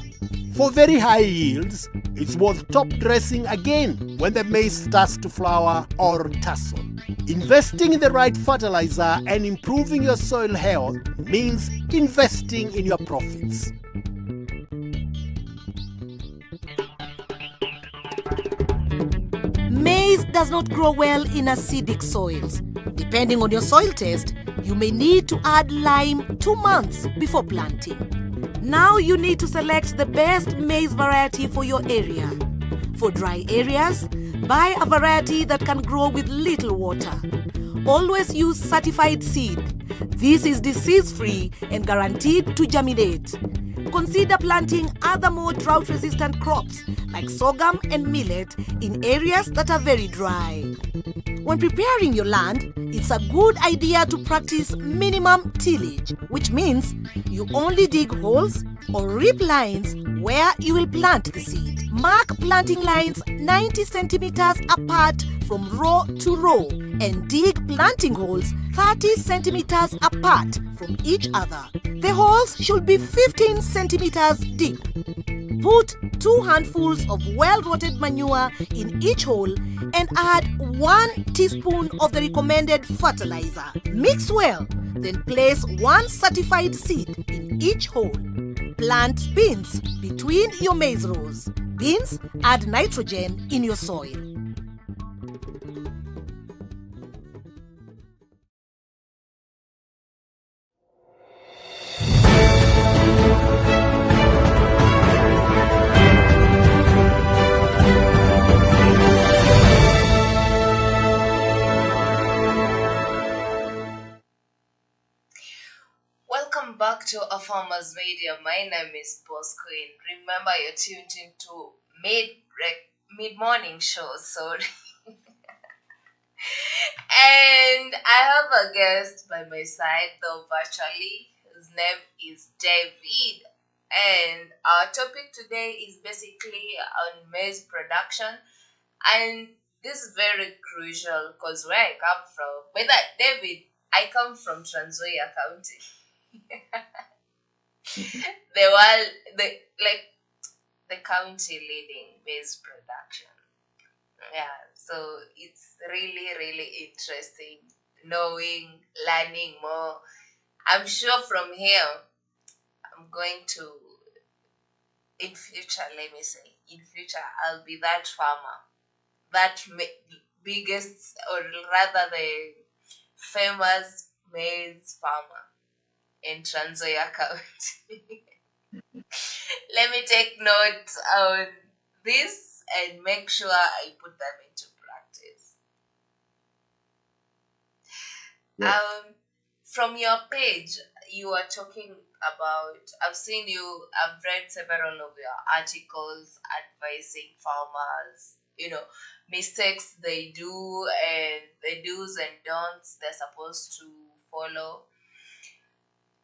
[SPEAKER 4] For very high yields, it's worth top dressing again when the maize starts to flower or tassel. Investing in the right fertilizer and improving your soil health means investing in your profits.
[SPEAKER 3] Maize does not grow well in acidic soils. Depending on your soil test, you may need to add lime 2 months before planting. Now you need to select the best maize variety for your area. For dry areas, buy a variety that can grow with little water. Always use certified seed. This is disease-free and guaranteed to germinate. Consider planting other more drought-resistant crops like sorghum and millet in areas that are very dry. When preparing your land, it's a good idea to practice minimum tillage, which means you only dig holes or rip lines where you will plant the seed. Mark planting lines 90 centimeters apart from row to row and dig planting holes 30 centimeters apart from each other. The holes should be 15 centimeters deep. Put 2 handfuls of well-rotted manure in each hole and add 1 teaspoon of the recommended fertilizer. Mix well, then place 1 certified seed in each hole. Plant beans between your maize rows. Beans add nitrogen in your soil.
[SPEAKER 1] Welcome back to A Farmers Media. My name is Boss Queen. Remember, you're tuned into mid morning show. Sorry. And I have a guest by my side, though virtually. His name is David. And our topic today is basically on maize production. And this is very crucial because where I come from, with that, David, I come from Transoya County. The world, the county leading maize production. Yeah, so it's really, really interesting knowing, learning more. I'm sure from here, I'm going to in future, let me say, in future, I'll be that farmer, that biggest, or rather the famous maize farmer in Trans Nzoia County. Let me take note on this and make sure I put them into practice.
[SPEAKER 2] Yes.
[SPEAKER 1] From your page, you are talking about. I've read several of your articles advising farmers, mistakes they do and the do's and don'ts they're supposed to follow.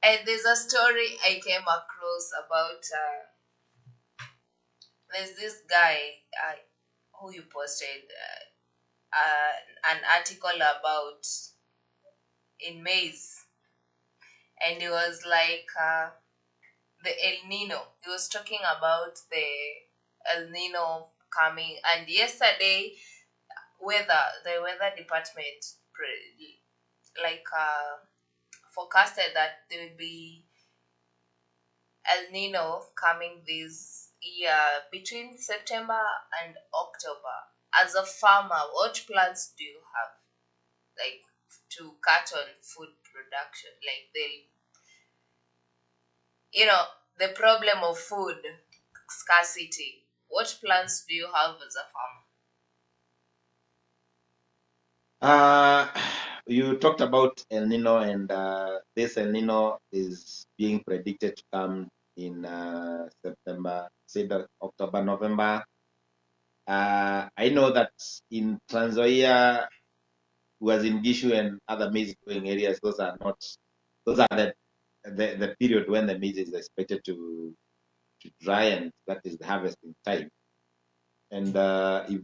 [SPEAKER 1] And there's a story I came across about. There's this guy who you posted an article about in Maize, and it was like the El Nino. He was talking about the El Nino coming, and yesterday, the weather department forecasted that there will be El Nino coming this year between September and October. As a farmer, what plans do you have, like, to cut on food production? Like, the problem of food scarcity. What plans do you have as a farmer?
[SPEAKER 2] You talked about El Nino, and this El Nino is being predicted to come in September, say that October, November. I know that in Trans Nzoia, was in Gishu and other maize growing areas, those are the period when the maize is expected to dry, and that is the harvesting time. And if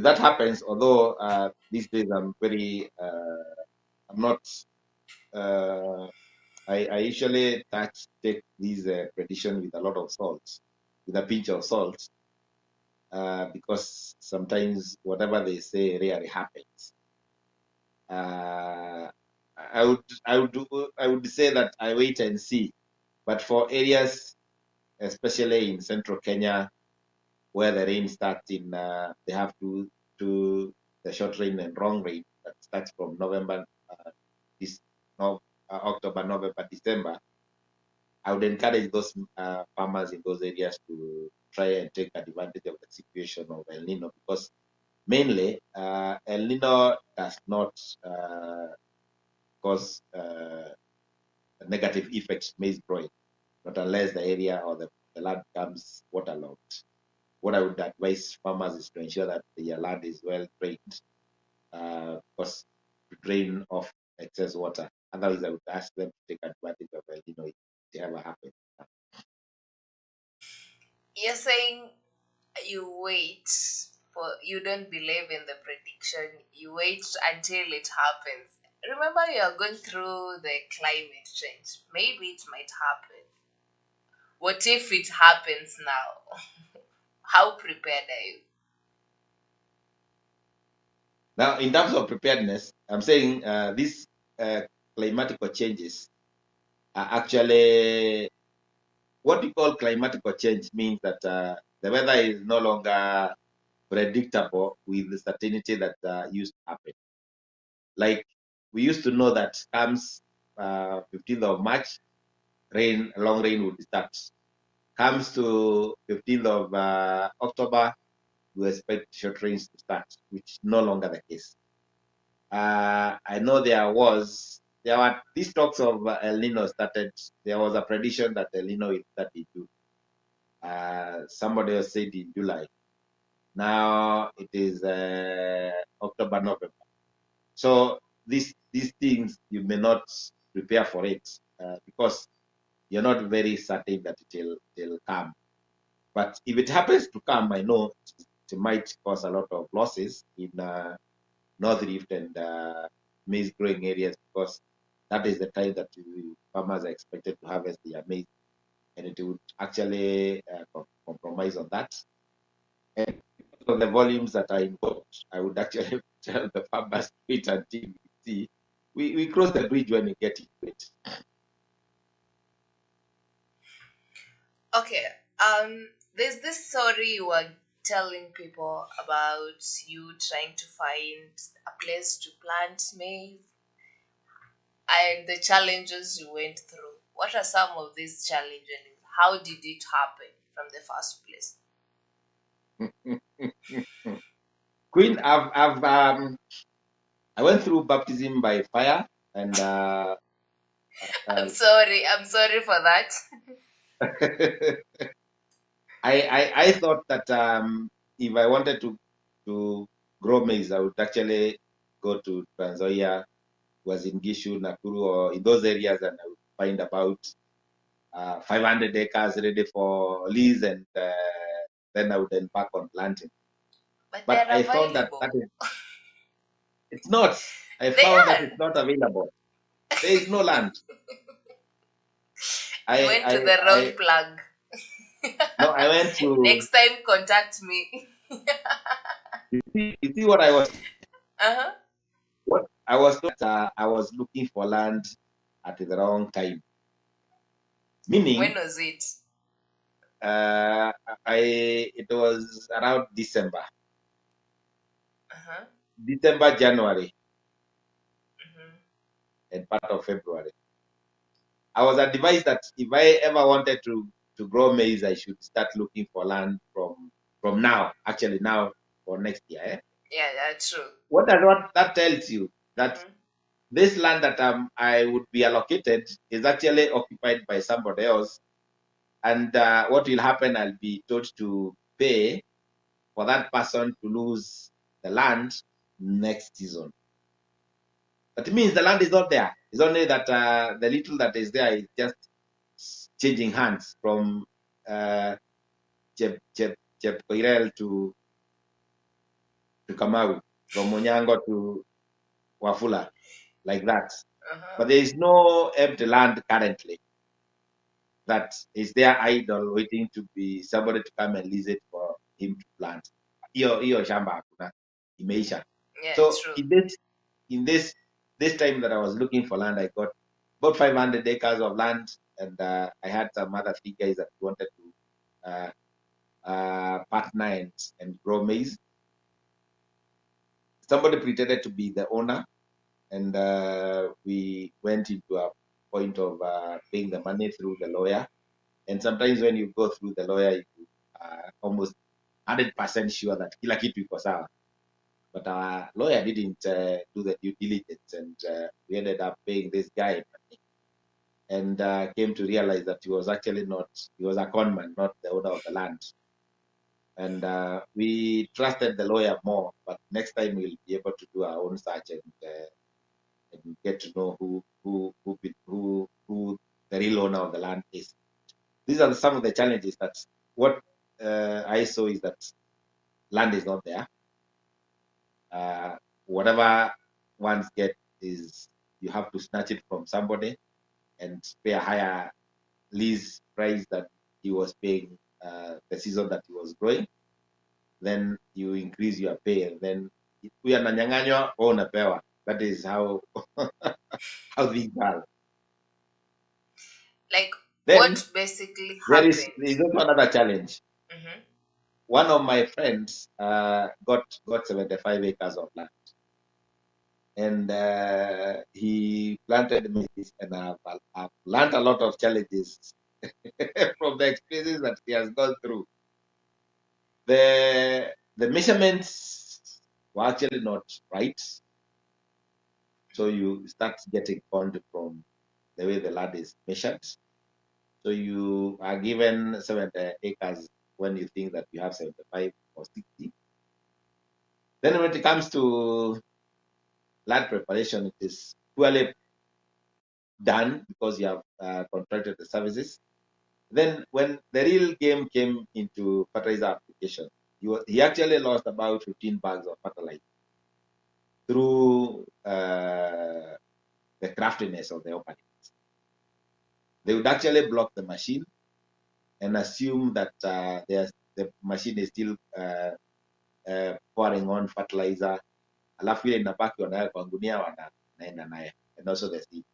[SPEAKER 2] that happens, although these days I'm not, uh, I usually take these prediction with a lot of salt, with a pinch of salt, because sometimes whatever they say rarely happens. I would say that I wait and see. But for areas, especially in central Kenya, where the rain starts they have to the short rain and long rain that starts from November, this no, October, November, December. I would encourage those farmers in those areas to try and take advantage of the situation of El Nino, because mainly El Nino does not cause negative effects maize growing, not unless the area or the land becomes waterlogged. What I would advise farmers is to ensure that their land is well drained, because to drain off excess water. Otherwise, I would ask them to take advantage of El Nino if it ever happens.
[SPEAKER 1] You're saying you don't believe in the prediction, you wait until it happens. Remember, you are going through the climate change. Maybe it might happen. What if it happens now? How prepared are you?
[SPEAKER 2] Now, in terms of preparedness, I'm saying these climatic changes are actually what we call climatic change means that the weather is no longer predictable with the certainty that used to happen. Like we used to know that comes 15th of March, long rain would start. Comes to 15th of October, we expect short rains to start, which is no longer the case. I know there were these talks of El Nino started. There was a prediction that El Nino will start in June. Somebody else said in July. Now it is October, November. So these things you may not prepare for it because you're not very certain that it'll come. But if it happens to come, I know it might cause a lot of losses in North Rift and maize growing areas, because that is the time that farmers are expected to harvest their maize, and it would actually compromise on that. And of the volumes that are involved, I would actually tell the farmers to wait until we see. We cross the bridge when we get into it.
[SPEAKER 1] Okay. There's this story you were telling people about you trying to find a place to plant maize and the challenges you went through. What are some of these challenges? How did it happen from the first place?
[SPEAKER 2] Queen, I went through baptism by fire, and
[SPEAKER 1] I'm
[SPEAKER 2] uh,
[SPEAKER 1] sorry. I'm sorry for that.
[SPEAKER 2] I thought that if I wanted to grow maize, I would actually go to Trans Nzoia, was in Gishu, Nakuru, or in those areas, and I would find about 500 acres ready for lease, and then I would embark on planting.
[SPEAKER 1] But
[SPEAKER 2] But
[SPEAKER 1] they're
[SPEAKER 2] I found that
[SPEAKER 1] available.
[SPEAKER 2] it's not. I
[SPEAKER 1] They
[SPEAKER 2] found that it's
[SPEAKER 1] are.
[SPEAKER 2] not available. There is no land.
[SPEAKER 1] You
[SPEAKER 2] I
[SPEAKER 1] went to
[SPEAKER 2] I
[SPEAKER 1] the wrong
[SPEAKER 2] I
[SPEAKER 1] plug.
[SPEAKER 2] no. I went to
[SPEAKER 1] Next time, contact me.
[SPEAKER 2] you see what I was.
[SPEAKER 1] Uh huh.
[SPEAKER 2] What I was told that I was looking for land at the wrong time.
[SPEAKER 1] When
[SPEAKER 2] Meaning,
[SPEAKER 1] was it?
[SPEAKER 2] uh, it was around
[SPEAKER 1] Uh huh.
[SPEAKER 2] January,
[SPEAKER 1] Mm-hmm.
[SPEAKER 2] and part of February. I was advised that if I ever wanted to grow maize, I should start looking for land from now. Actually, now for next year.
[SPEAKER 1] Yeah, that's true.
[SPEAKER 2] What that tells you that
[SPEAKER 1] Mm-hmm.
[SPEAKER 2] this land that I would be allocated is actually occupied by somebody else, and what will happen? I'll be told to pay for that person to lose the land next season. That means the land is not there. It's only that the little that is there is just changing hands from uh, Chep Koirel to Kamau, from Monyango to Wafula, like that.
[SPEAKER 1] Uh huh.
[SPEAKER 2] But there is no empty land currently that is there idle waiting to be somebody to come and lease it for him to plant. Hiyo shamba hakuna, imeisha.
[SPEAKER 1] Yeah,
[SPEAKER 2] So
[SPEAKER 1] true.
[SPEAKER 2] in this time that I was looking for land, I got about 500 acres of land, and I had some other three guys that wanted to partner and grow maize. Somebody pretended to be the owner, and we went into a point of paying the money through the lawyer. And sometimes when you go through the lawyer, you are almost 100% sure that kila kitu iko sawa. But our lawyer didn't do the due diligence, and we ended up paying this guy money, and came to realize that he was actually not, he was a conman, not the owner of the land. And we trusted the lawyer more, but next time we'll be able to do our own search and get to know who the real owner of the land is. These are some of the challenges that what I saw is that land is not there. Whatever ones get is you have to snatch it from somebody and pay a higher lease price that he was paying the season that he was growing. Then you increase your pay, and then we are nanyang'anywa or unapewa. That is how how things are.
[SPEAKER 1] Like,
[SPEAKER 2] Then
[SPEAKER 1] what basically
[SPEAKER 2] there
[SPEAKER 1] happened?
[SPEAKER 2] is also another challenge.
[SPEAKER 1] Mm-hmm.
[SPEAKER 2] One of my friends got 75 acres of land, and he planted maize, and I've learned a lot of challenges from the experiences that he has gone through. The measurements were actually not right, so you start getting conned from the way the land is measured. So you are given 70 acres when you think that you have 75 or 60. Then when it comes to land preparation, it is poorly done because you have contracted the services. Then when the real game came into fertilizer application, he actually lost about 15 bags of fertilizer through the craftiness of the operators. They would actually block the machine and assume that the machine is still pouring on fertilizer, alafu ile inabaki wanayo kwa gunia wanaenda naye, and also the seed.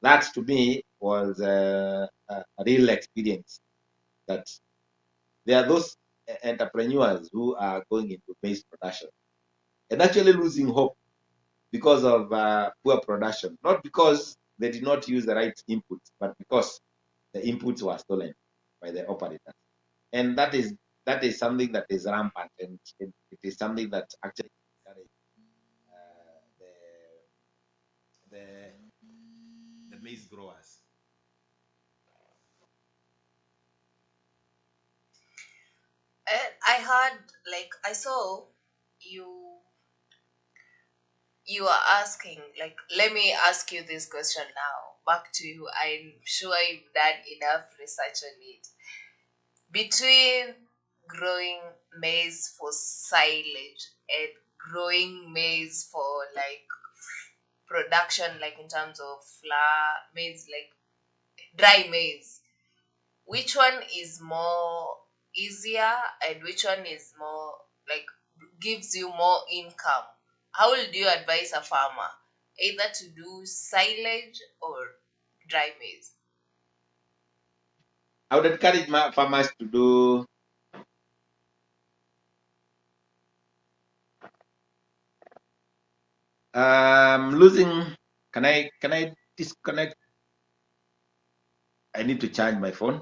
[SPEAKER 2] That to me was a real experience that there are those entrepreneurs who are going into maize production and actually losing hope because of poor production, not because they did not use the right inputs, but because the inputs were stolen by the operators. And that is something that is rampant, and it is something that actually encourages the maize growers.
[SPEAKER 1] And I heard, like, I saw you you are asking, like, let me ask you this question now. Back to you. I'm sure you've done enough research on it. Between growing maize for silage and growing maize for like production, like in terms of flour, maize, like dry maize, which one is more easier and which one is more like gives you more income? How would you advise a farmer either to do silage or dry maize?
[SPEAKER 2] I would encourage farmers to do losing. Can I disconnect? I need to charge my phone.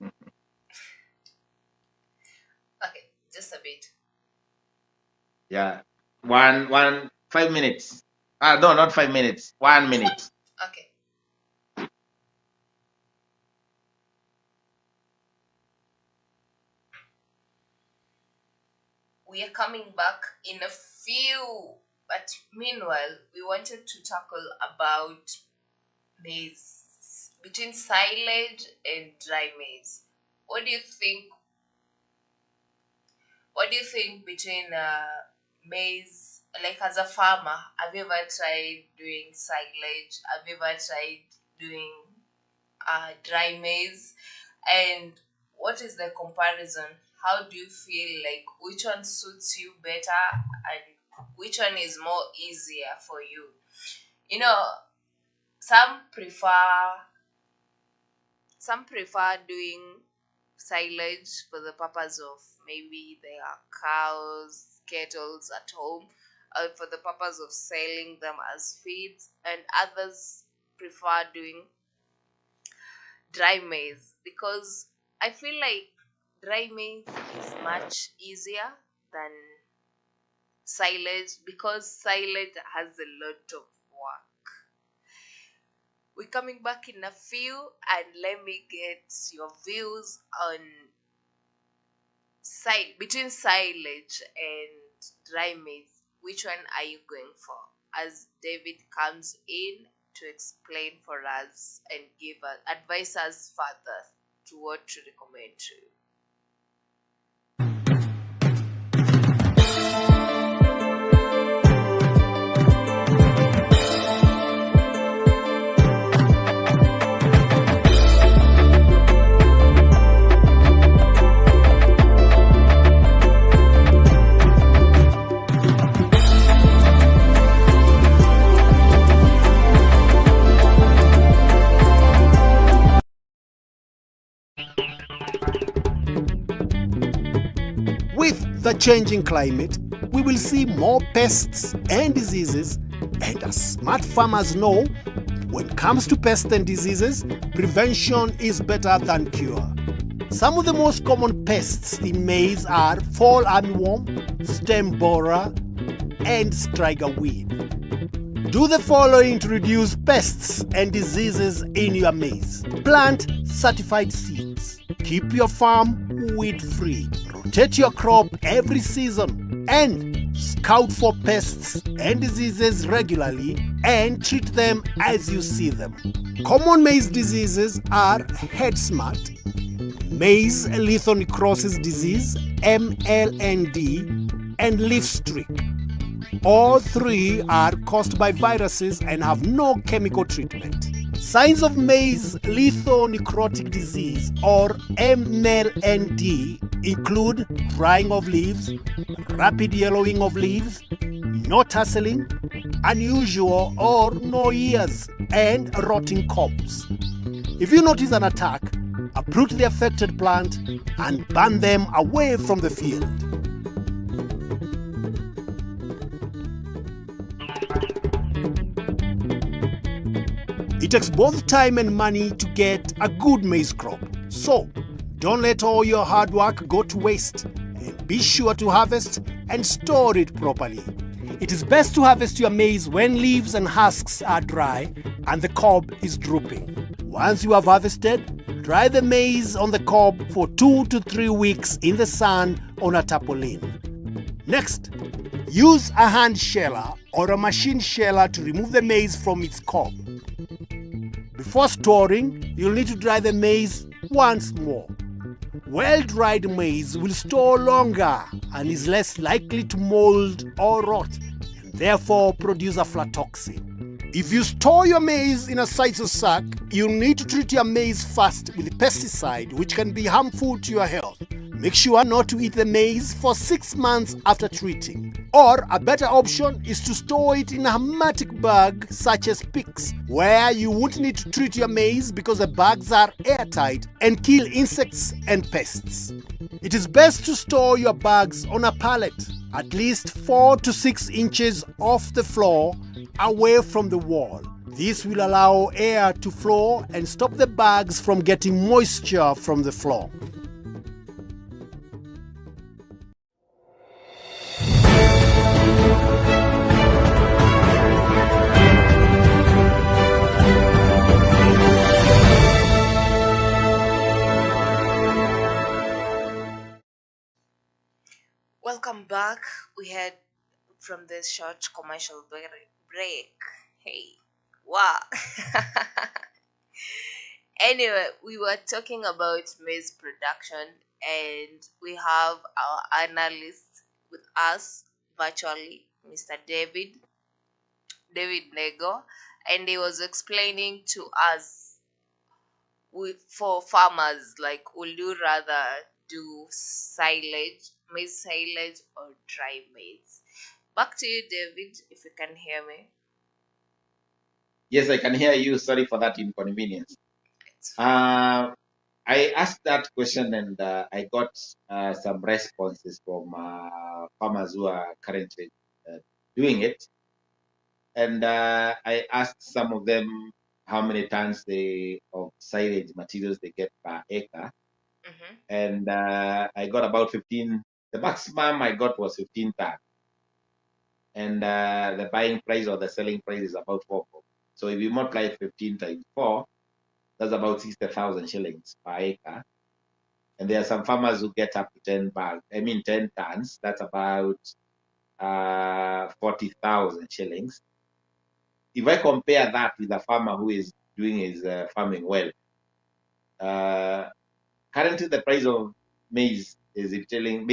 [SPEAKER 1] Okay, just a bit.
[SPEAKER 2] Yeah, 5 minutes. No, not 5 minutes. 1 minute.
[SPEAKER 1] Okay. We are coming back in a few, but meanwhile, we wanted to tackle about maize between silage and dry maize. What do you think? What do you think between maize? Like as a farmer, have you ever tried doing silage? Have you ever tried doing dry maize? And what is the comparison? How do you feel like which one suits you better and which one is more easier for you? You know, some prefer some prefer doing silage for the purpose of maybe their cows, kettles at home, for the purpose of selling them as feeds, and others prefer doing dry maize because I feel like dry maize is much easier than silage because silage has a lot of work. We're coming back in a few and let me get your views on between silage and dry maize. Which one are you going for? As David comes in to explain for us and give us advise us further to what to recommend to you.
[SPEAKER 4] With the changing climate, we will see more pests and diseases, and as smart farmers know, when it comes to pests and diseases, prevention is better than cure. Some of the most common pests in maize are fall armyworm, stem borer, and striga weed. Do the following to reduce pests and diseases in your maize. Plant certified seeds. Keep your farm weed-free. Rotate your crop every season and scout for pests and diseases regularly and treat them as you see them. Common maize diseases are head smut, maize lethal necrosis disease, MLND, and leaf streak. All three are caused by viruses and have no chemical treatment. Signs of maize lethal necrotic disease or MLND include drying of leaves, rapid yellowing of leaves, no tasseling, unusual or no ears, and rotting cobs. If you notice an attack, uproot the affected plant, and burn them away from the field. It takes both time and money to get a good maize crop. So, don't let all your hard work go to waste, and be sure to harvest and store it properly. It is best to harvest your maize when leaves and husks are dry and the cob is drooping. Once you have harvested, dry the maize on the cob for 2 to 3 weeks in the sun on a tarpaulin. Next, use a hand sheller or a machine sheller to remove the maize from its cob. Before storing, you'll need to dry the maize once more. Well-dried maize will store longer and is less likely to mold or rot, and therefore produce aflatoxin. If you store your maize in a sisal sack, you'll need to treat your maize first with pesticide, which can be harmful to your health. Make sure not to eat the maize for 6 months after treating. Or a better option is to store it in a hermetic bag such as PICS, where you won't need to treat your maize because the bags are airtight and kill insects and pests. It is best to store your bags on a pallet, at least 4 to 6 inches off the floor, away from the wall. This will allow air to flow and stop the bags from getting moisture from the floor.
[SPEAKER 1] Welcome back. We had from this short commercial break. Hey, wow. Anyway, we were talking about maize production, and we have our analyst with us virtually, Mr. David Nego, and he was explaining to us, for farmers, like, would you rather do silage, maize silage, or dry maize? Back to you, David, if you can hear me.
[SPEAKER 2] Yes, I can hear you. Sorry for that inconvenience.
[SPEAKER 1] It's fine.
[SPEAKER 2] I asked that question and I got some responses from farmers who are currently doing it. And I asked some of them how many tons of silage materials they get per acre.
[SPEAKER 1] Mm-hmm.
[SPEAKER 2] And I got about 15. The maximum I got was 15 tons. And the buying price or the selling price is about 4. So if you multiply 15 times 4, that's about 60,000 shillings per acre. And there are some farmers who get up to 10 tons. That's about 40,000 shillings. If I compare that with a farmer who is doing his farming well, uh, currently the price of maize is retailing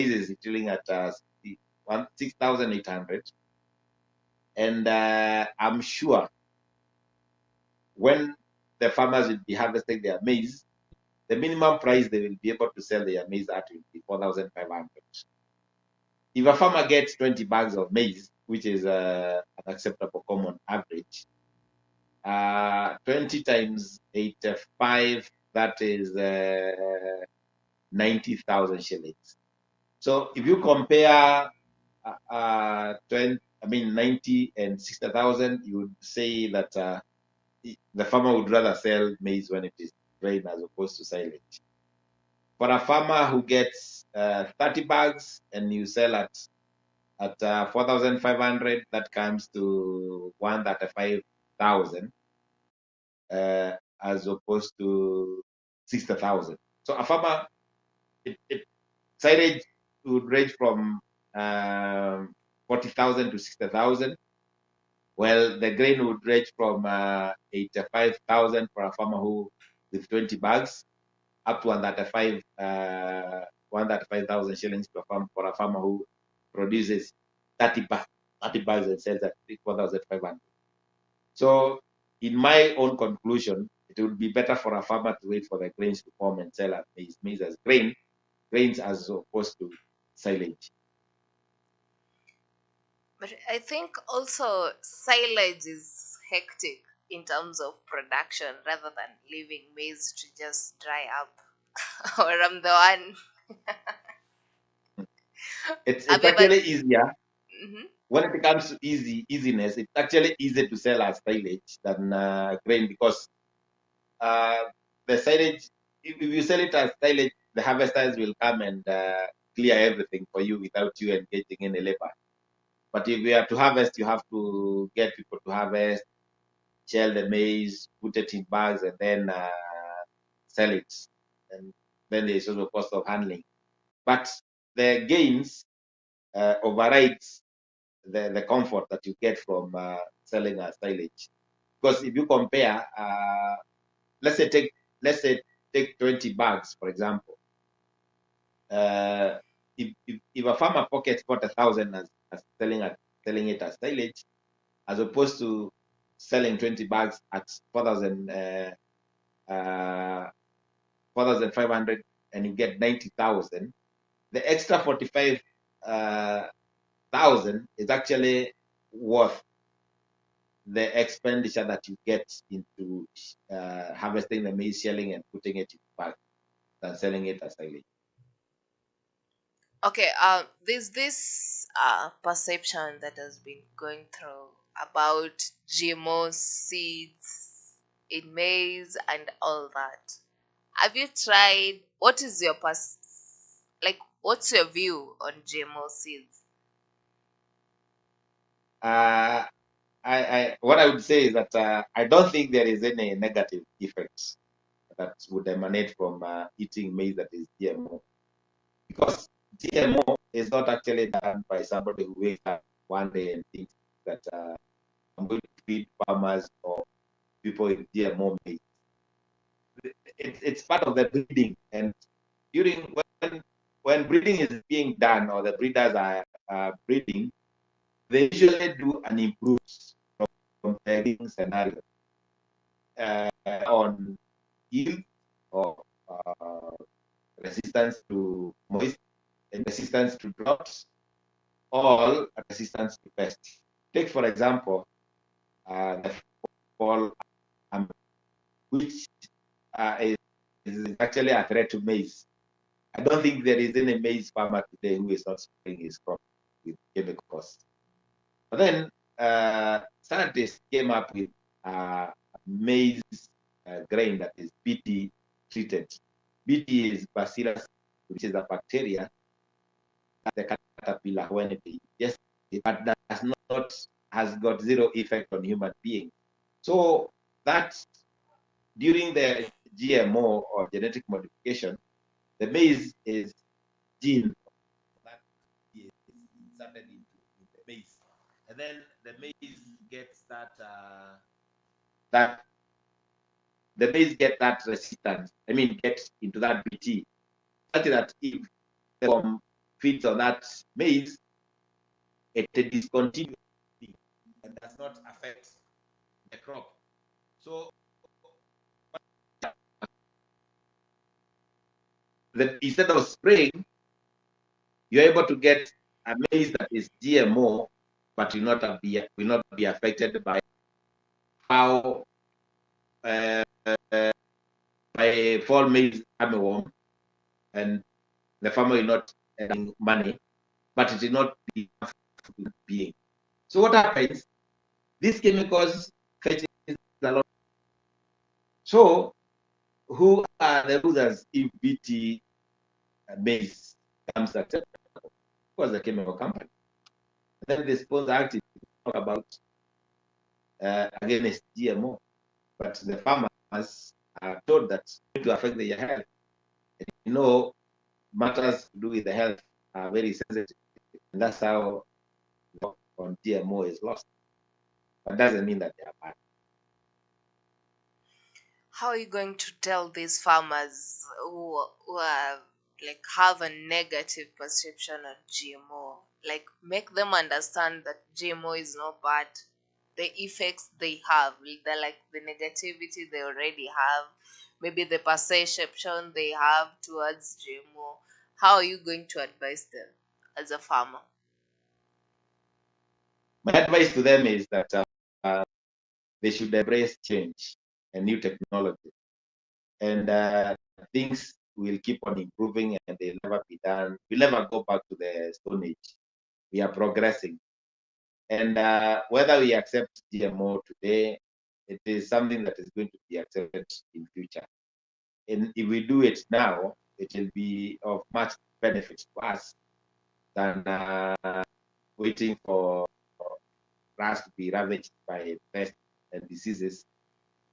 [SPEAKER 2] at 6,800. And I'm sure when the farmers will be harvesting their maize, the minimum price they will be able to sell their maize at will be 4,500. If a farmer gets 20 bags of maize, which is an acceptable common average, 20 times 85, that is 90,000 shillings. So if you compare 90 and 60,000, you would say that the farmer would rather sell maize when it is grain as opposed to silage. For a farmer who gets 30 bags and you sell at 4,500, that comes to 135,000 as opposed to 60,000. So a farmer, silage would range from 40,000 to 60,000. Well, the grain would range from 85,000 for a farmer who with 20 bags up to 135,000 shillings per farm for a farmer who produces 30 bags and sells at 4,500. So, in my own conclusion, it would be better for a farmer to wait for the grains to form and sell at maize as grains as opposed to silage.
[SPEAKER 1] But I think also silage is hectic in terms of production rather than leaving maize to just dry up. or I'm the one.
[SPEAKER 2] It's
[SPEAKER 1] Have you ever?
[SPEAKER 2] actually easier
[SPEAKER 1] Mhm.
[SPEAKER 2] when it comes to easiness. It's actually easier to sell as silage than grain because uh, the silage, if you sell it as silage, the harvesters will come and clear everything for you without you engaging in a labor. But if you have to harvest, you have to get people to harvest, shell the maize, put it in bags, and then sell it. And then there's also cost of handling. But the gains overrides the comfort that you get from selling a silage. Because if you compare, let's say take let's say take 20 bags, for example. If a farmer pockets 40,000 as selling it as silage, as opposed to selling 20 bags at 4,500 and you get 90,000, the extra 45,000 is actually worth the expenditure that you get into harvesting the maize, shelling, and putting it in bag than selling it as silage.
[SPEAKER 1] Okay, there's this perception that has been going through about GMO seeds in maize and all that. Have you tried? What is your What's your view on GMO seeds?
[SPEAKER 2] Uh, what I would say is that I don't think there is any negative effects that would emanate from eating maize that is GMO, because GMO is not actually done by somebody who wakes up one day and thinks that I'm going to feed farmers or people with GMO maize. It's part of the breeding, and during when breeding is being done or the breeders are breeding, they usually do an improved from the breeding scenario on yield or uh, resistance to moisture, resistance to droughts, all resistance to pests. Take, for example, the fall, which is actually a threat to maize. I don't think there is any maize farmer today who is not spraying his crop with chemicals. But then scientists came up with maize grain that is BT treated. BT is Bacillus, which is a bacteria that the caterpillar when it ingests, but does not has got zero effect on human beings. So that during the GMO or genetic modification, the maize is gene that is inserted into the maize, and then the maize gets that the maize get that resistance. I mean, gets into that BT, such that if the worm feeds on that maize, it discontinues and does not affect the crop. So instead of spraying, you're able to get a maize that is GMO, but will not be affected by how uh, by fall maize armyworm, and the farmer will not earning money, but it will not be being. So what happens? These chemicals fetch a lot. So who are the losers if BT maize comes accepted? Of course, the chemical company. Then the sponsor active talk about against GMO, but the farmers are told that it's going to affect their health. You know, matters to do with the health are very sensitive, and that's how on GMO is lost. But doesn't mean that they are bad.
[SPEAKER 1] How are you going to tell these farmers who are have a negative perception on GMO? Like make them understand that GMO is not bad. The effects they have, the negativity they already have, maybe the perception they have towards GMO. How are you going to advise them as a farmer?
[SPEAKER 2] My advice to them is that they should embrace change and new technology, and things will keep on improving and they'll never be done. We'll never go back to the Stone Age. We are progressing. And whether we accept GMO today, it is something that is going to be accepted in future. And if we do it now, it will be of much benefit to us than waiting for us to be ravaged by pests and diseases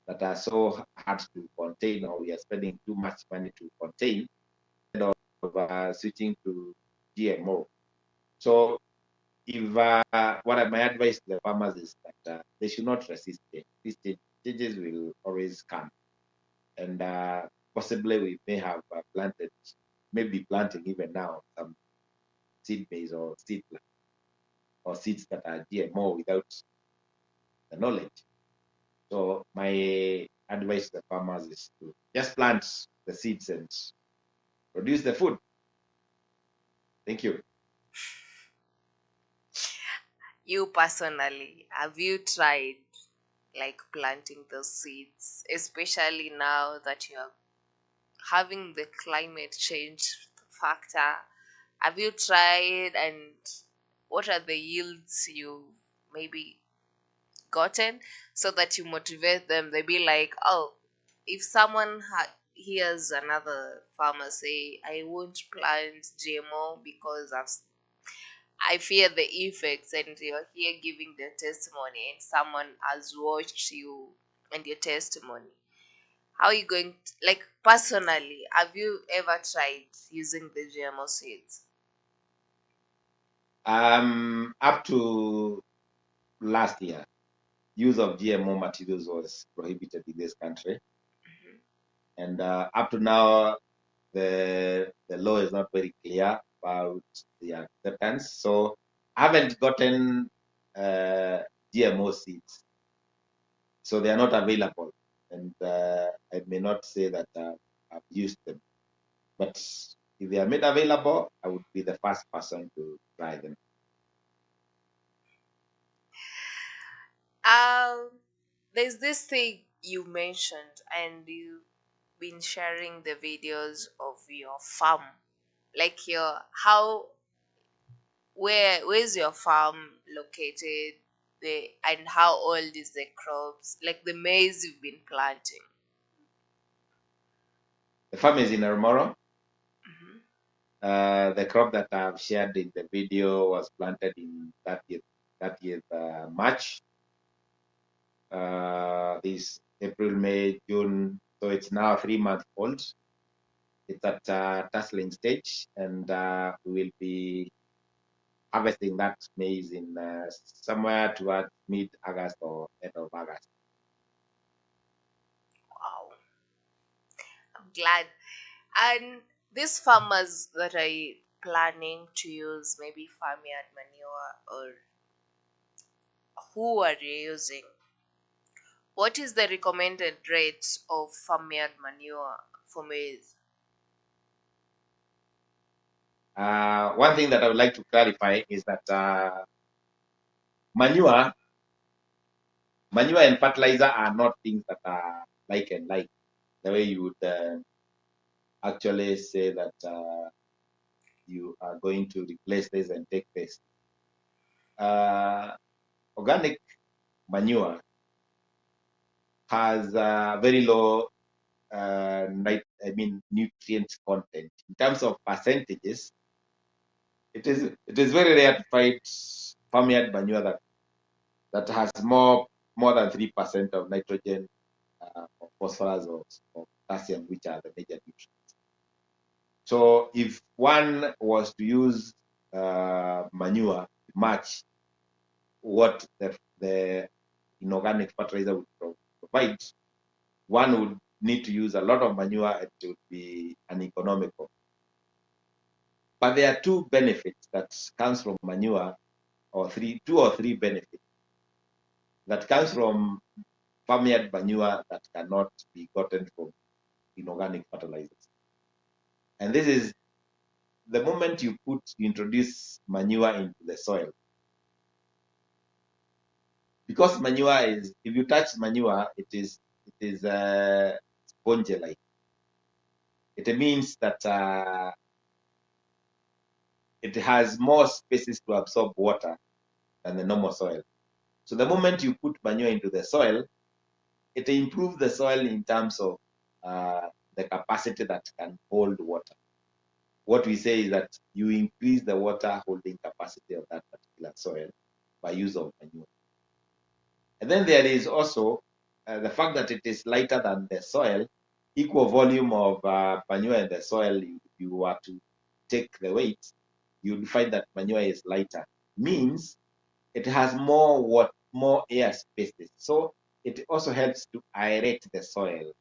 [SPEAKER 2] that are so hard to contain, or we are spending too much money to contain, instead of switching to GMO. So, if what my advice to the farmers is that they should not resist it. These changes will always come, and possibly we may have planted, maybe planting even now some seed maize or seeds that are GMO without the knowledge. So my advice to the farmers is to just plant the seeds and produce the food. Thank you.
[SPEAKER 1] You personally, have you tried like planting those seeds, especially now that you're having the climate change factor? Have you tried, and what are the yields you maybe gotten, so that you motivate them? They be like, oh, if someone hears another farmer say, I won't plant GMO because I fear the effects, and you're here giving the testimony, and someone has watched you and your testimony. How are you going to, like, personally, have you ever tried using the GMO seeds?
[SPEAKER 2] Up to last year, use of GMO materials was prohibited in this country, and up to now, the law is not very clear about the acceptance. So I haven't gotten GMO seeds, so they are not available, and I may not say that I've used them. But if they are made available, I would be the first person to try them.
[SPEAKER 1] Um, there's this thing you mentioned, and you've been sharing the videos of your farm, like your how where's your farm located, the and how old is the crops, like the maize you've been planting.
[SPEAKER 2] The farm is in Ermoro.
[SPEAKER 1] Mhm.
[SPEAKER 2] The crop that I've shared in the video was planted in 30th March. This April, May, June. So it's now 3 months old. It's at tasseling stage, and we will be harvesting that maize in somewhere towards mid-August or end of August.
[SPEAKER 1] Wow, I'm glad. And these farmers that are planning to use maybe farmyard manure, or who are you using, what is the recommended rate of farmyard manure for maize?
[SPEAKER 2] One thing that I would like to clarify is that manure, manure and fertilizer are not things that are like and like. The way you would actually say that you are going to replace this and take this. Organic manure has very low nutrient content. In terms of percentages, it is very rare to find farmyard manure that has more than 3% of nitrogen, or phosphorus, or potassium, which are the major nutrients. So if one was to use manure to match what the inorganic fertilizer would provide, one would need to use a lot of manure, and it would be uneconomical. But there are two benefits that comes from manure, or two or three benefits that comes from farmyard manure that cannot be gotten from inorganic fertilizers. And this is the moment you introduce manure into the soil. Because manure is, if you touch manure, it is spongy-like. it means that it has more spaces to absorb water than the normal soil. So the moment you put manure into the soil, it improves the soil in terms of the capacity that can hold water. What we say is that you increase the water holding capacity of that particular soil by use of manure. And then there is also the fact that it is lighter than the soil. Equal volume of manure in the soil, if you were to take the weight, you'll find that manure is lighter. Means it has more air spaces. So it also helps to aerate the soil.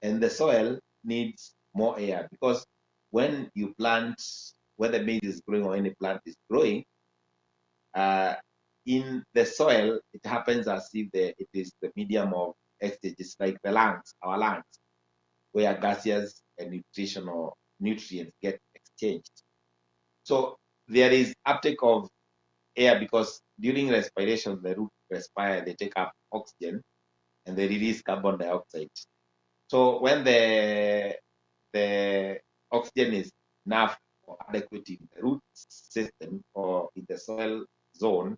[SPEAKER 2] And the soil needs more air, because when you plant, whether maize is growing or any plant is growing, in the soil, it happens as if it is the medium of exchange. It's like the lungs, our lungs, where gases and nutrients get exchanged. So there is uptake of air, because during respiration, the roots respire, they take up oxygen and they release carbon dioxide. So when the oxygen is enough or adequate in the root system or in the soil zone,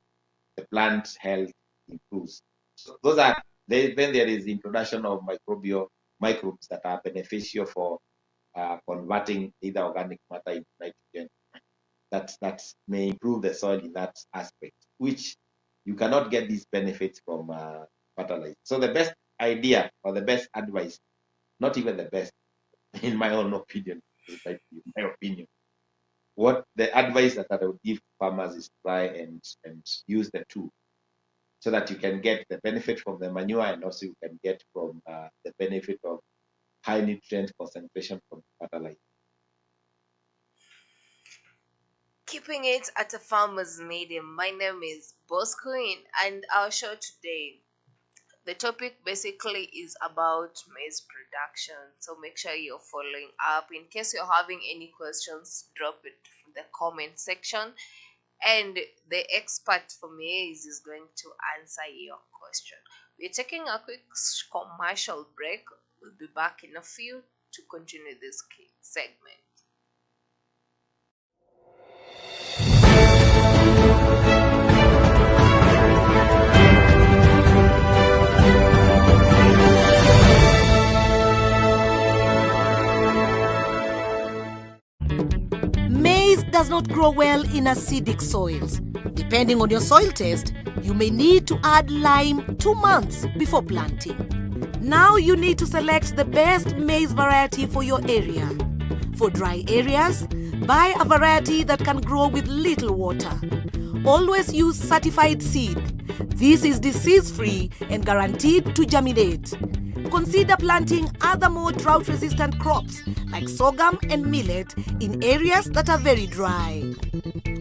[SPEAKER 2] the plant health improves. So those are, then there is the introduction of microbes that are beneficial for converting either organic matter into nitrogen. That may improve the soil in that aspect, which you cannot get these benefits from fertilizer. So the best idea or the best advice, not even the best, in my own opinion, what the advice that I would give farmers is try and use the two, so that you can get the benefit from the manure, and also you can get from the benefit of high nutrient concentration from fertilizer.
[SPEAKER 1] Keeping it at a farmer's medium. My name is Bosco, and our show today, the topic basically is about maize production. So make sure you're following up. In case you're having any questions, drop it in the comment section, and the expert for maize is going to answer your question. We're taking a quick commercial break. We'll be back in a few to continue this segment.
[SPEAKER 3] Maize does not grow well in acidic soils. Depending on your soil test, you may need to add lime 2 months before planting. Now you need to select the best maize variety for your area. For dry areas, buy a variety that can grow with little water. Always use certified seed. This is disease-free and guaranteed to germinate. Consider planting other more drought-resistant crops like sorghum and millet in areas that are very dry.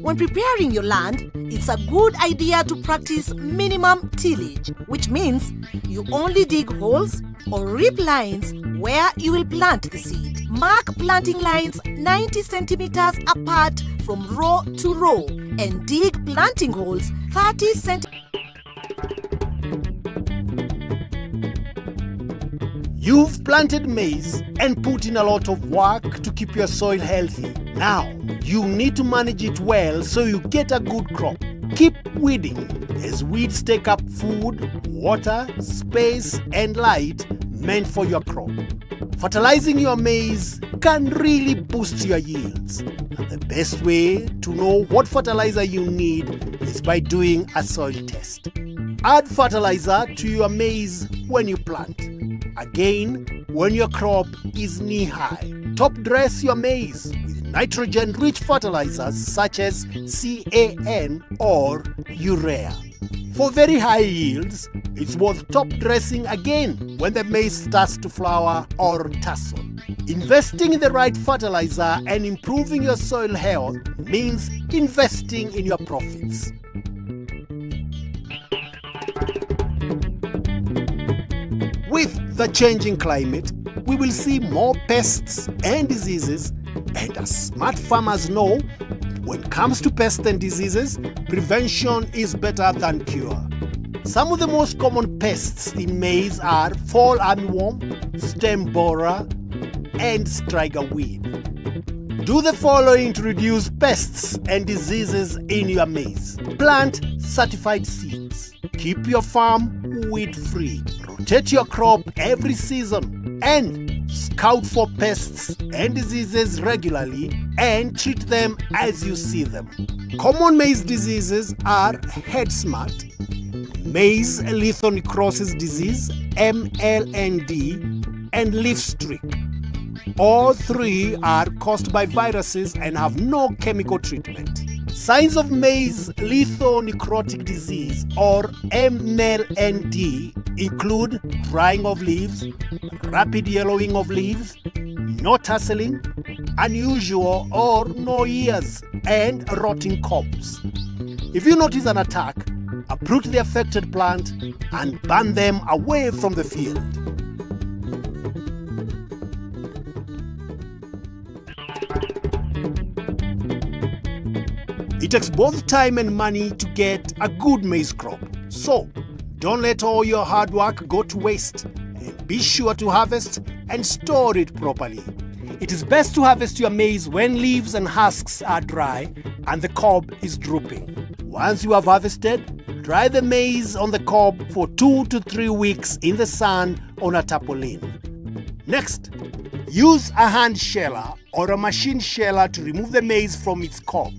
[SPEAKER 3] When preparing your land, it's a good idea to practice minimum tillage, which means you only dig holes or rip lines where you will plant the seed. Mark planting lines 90 centimeters apart from row to row and dig planting holes 30 centimeters.
[SPEAKER 4] You've planted maize and put in a lot of work to keep your soil healthy. Now, you need to manage it well so you get a good crop. Keep weeding, as weeds take up food, water, space, and light meant for your crop. Fertilizing your maize can really boost your yields. And the best way to know what fertilizer you need is by doing a soil test. Add fertilizer to your maize when you plant. Again, when your crop is knee-high. Top dress your maize with nitrogen-rich fertilizers such as CAN or urea. For very high yields, it's worth top dressing again when the maize starts to flower or tassel. Investing in the right fertilizer and improving your soil health means investing in your profits. With the changing climate, we will see more pests and diseases, and as smart farmers know, when it comes to pests and diseases, prevention is better than cure. Some of the most common pests in maize are fall armyworm, stem borer, and strike a weed. Do the following to reduce pests and diseases in your maize. Plant certified seeds. Keep your farm weed-free. Rotate your crop every season and scout for pests and diseases regularly and treat them as you see them. Common maize diseases are head smut, maize lethal-necrosis disease, MLND, and leaf streak. All three are caused by viruses and have no chemical treatment. Signs of maize lethal-necrotic disease or MLND include drying of leaves, rapid yellowing of leaves, no tasseling, unusual or no ears, and rotting cobs. If you notice an attack, uproot the affected plant and burn them away from the field. It takes both time and money to get a good maize crop. So, don't let all your hard work go to waste, and be sure to harvest and store it properly. It is best to harvest your maize when leaves and husks are dry and the cob is drooping. Once you have harvested, dry the maize on the cob for 2 to 3 weeks in the sun on a tarpaulin. Next, use a hand sheller or a machine sheller to remove the maize from its cob.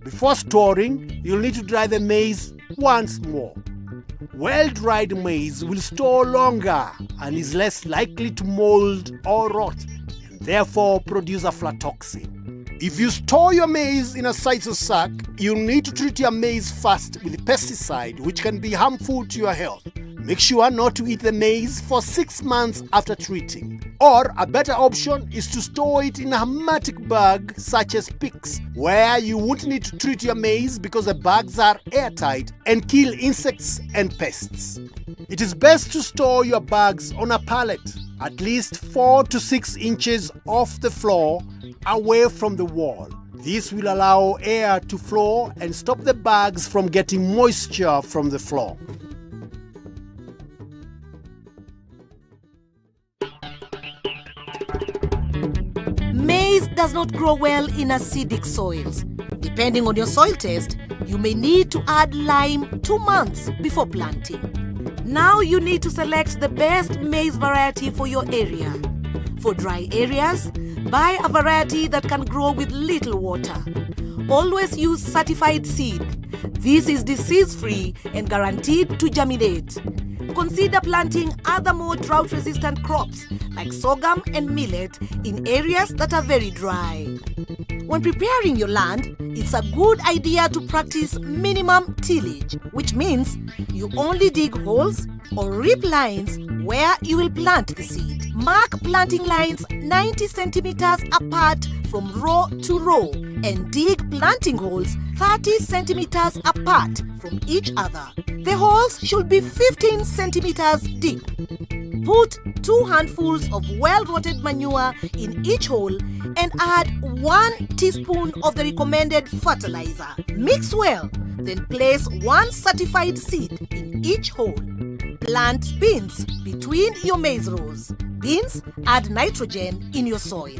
[SPEAKER 4] Before storing, you'll need to dry the maize once more. Well-dried maize will store longer and is less likely to mold or rot, and therefore produce aflatoxin. If you store your maize in a sisal sack, you'll need to treat your maize first with pesticide, which can be harmful to your health. Make sure not to eat the maize for 6 months after treating. Or a better option is to store it in a hermetic bag such as picks, where you won't need to treat your maize because the bags are airtight and kill insects and pests. It is best to store your bags on a pallet, at least 4 to 6 inches off the floor, away from the wall. This will allow air to flow and stop the bags from getting moisture from the floor.
[SPEAKER 3] Maize does not grow well in acidic soils. Depending on your soil test, you may need to add lime 2 months before planting. Now you need to select the best maize variety for your area. For dry areas, buy a variety that can grow with little water. Always use certified seed. This is disease-free and guaranteed to germinate. Consider planting other more drought-resistant crops like sorghum and millet in areas that are very dry. When preparing your land, it's a good idea to practice minimum tillage, which means you only dig holes or rip lines where you will plant the seed. Mark planting lines 90 centimeters apart from row to row and dig planting holes 30 centimeters apart from each other. The holes should be 15 centimeters deep. Put 2 handfuls of well-rotted manure in each hole and add 1 teaspoon of the recommended fertilizer. Mix well, then place 1 certified seed in each hole. Plant beans between your maize rows. Beans add nitrogen in your soil.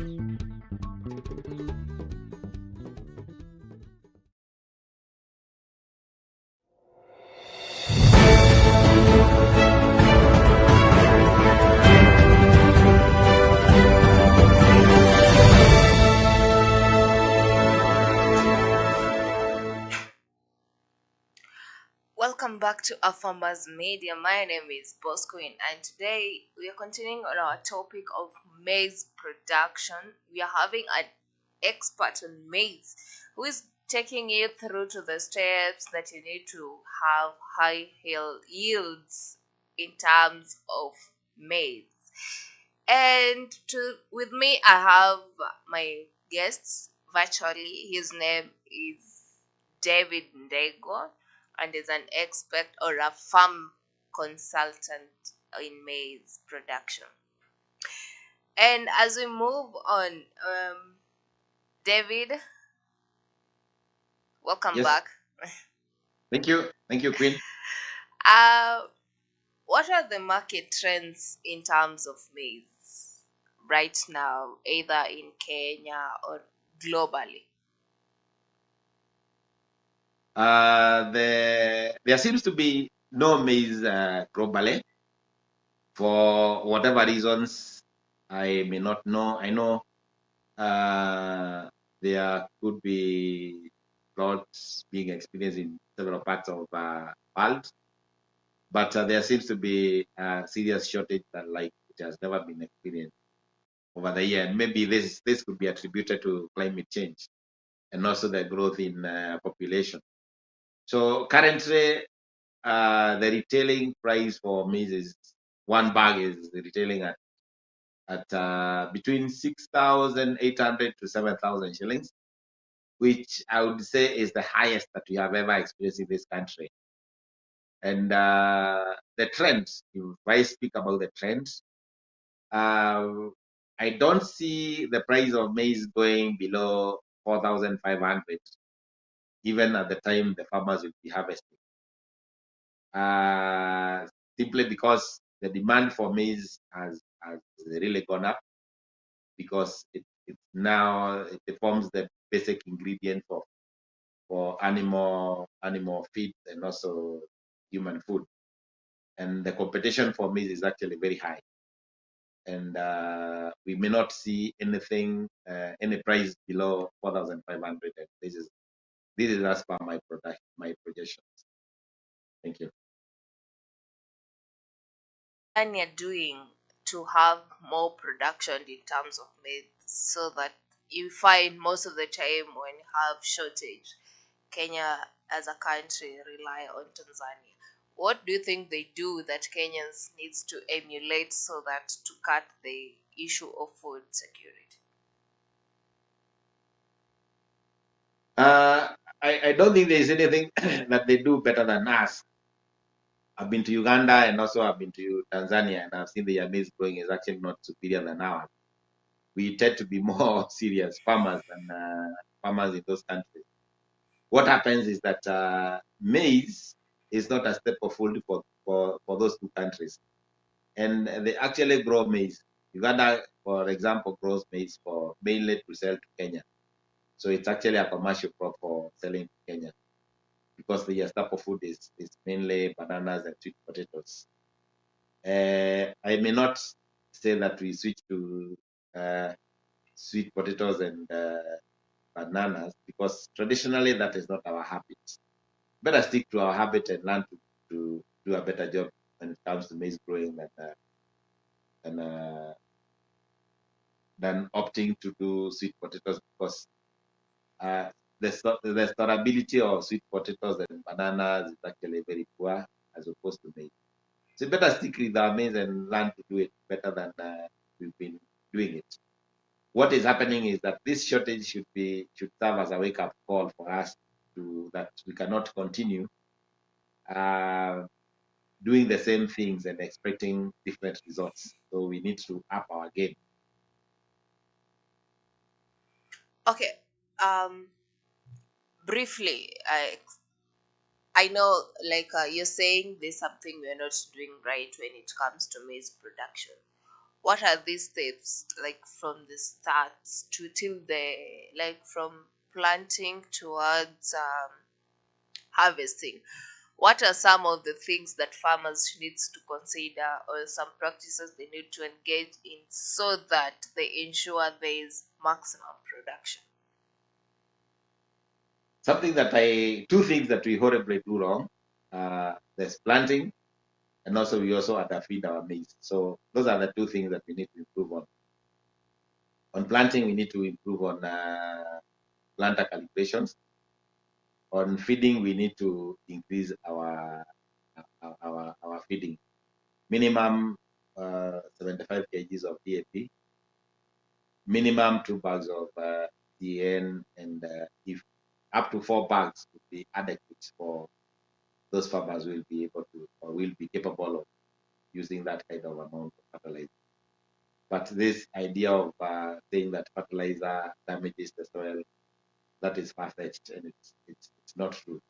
[SPEAKER 1] Welcome back to Our Farmers Media. My name is Bosquin, and today we are continuing on our topic of maize production. We are having an expert on maize who is taking you through to the steps that you need to have high yields in terms of maize. And with me, I have my guests virtually. His name is David Ndego, and is an expert or a farm consultant in maize production. And as we move on, David, welcome
[SPEAKER 2] Yes.
[SPEAKER 1] back.
[SPEAKER 2] Thank you, Queen.
[SPEAKER 1] What are the market trends in terms of maize right now, either in Kenya or globally?
[SPEAKER 2] There seems to be no maize globally for whatever reasons I may not know. I know there could be droughts being experienced in several parts of world, but there seems to be a serious shortage that like it has never been experienced over the year. And maybe this could be attributed to climate change and also the growth in population. So currently, the retailing price for maize is one bag is retailing at between 6,800 to 7,000 shillings, which I would say is the highest that we have ever experienced in this country. And the trends, if I speak about the trends, uh, I don't see the price of maize going below 4,500, even at the time the farmers will be harvesting. Uh, Simply because the demand for maize has really gone up because it now it forms the basic ingredient for animal feed and also human food. And the competition for maize is actually very high. And we may not see anything, any price below 4,500. And this is as per my product, my projection. Thank you.
[SPEAKER 1] And you're doing to have more production in terms of maize so that you find most of the time when you have shortage, Kenya as a country rely on Tanzania. What do you think they do that Kenyans needs to emulate so that to cut the issue of food security?
[SPEAKER 2] Uh, I don't think there is anything that they do better than us. I've been to Uganda and also I've been to Tanzania and I've seen the maize growing is actually not superior than ours. We tend to be more serious farmers than farmers in those countries. What happens is that maize is not a staple food for those two countries. And they actually grow maize. Uganda, for example, grows maize for mainly to sell to Kenya. So it's actually a commercial crop for selling to Kenya because the staple food is mainly bananas and sweet potatoes. I may not say that we switch to uh, sweet potatoes and bananas because traditionally that is not our habit. Better stick to our habit and learn to do a better job when it comes to maize growing than, uh, than opting to do sweet potatoes because uh, the storability of sweet potatoes and bananas is actually very poor as opposed to maize. So you better stick with our maize and learn to do it better than we've been doing it. What is happening is that this shortage should serve as a wake up call for us to that we cannot continue uh, doing the same things and expecting different results. So we need to up our game.
[SPEAKER 1] Okay. Briefly, I know, like you're saying, there's something we're not doing right when it comes to maize production. What are these steps, like from the start to till the, like from planting towards harvesting? What are some of the things that farmers needs to consider, or some practices they need to engage in so that they ensure there is maximum production?
[SPEAKER 2] Two things that we horribly do wrong. There's planting, and also we also underfeed our maize. So those are the two things that we need to improve on. On planting, we need to improve on planter calibrations. On feeding, we need to increase our feeding. Minimum 75 kgs of DAP, minimum 2 bags of DN, and if up to 4 bags would be adequate for those farmers will be able to or will be capable of using that kind of amount of fertilizer. But this idea of saying that fertilizer damages the soil, that is far-fetched and it's not true.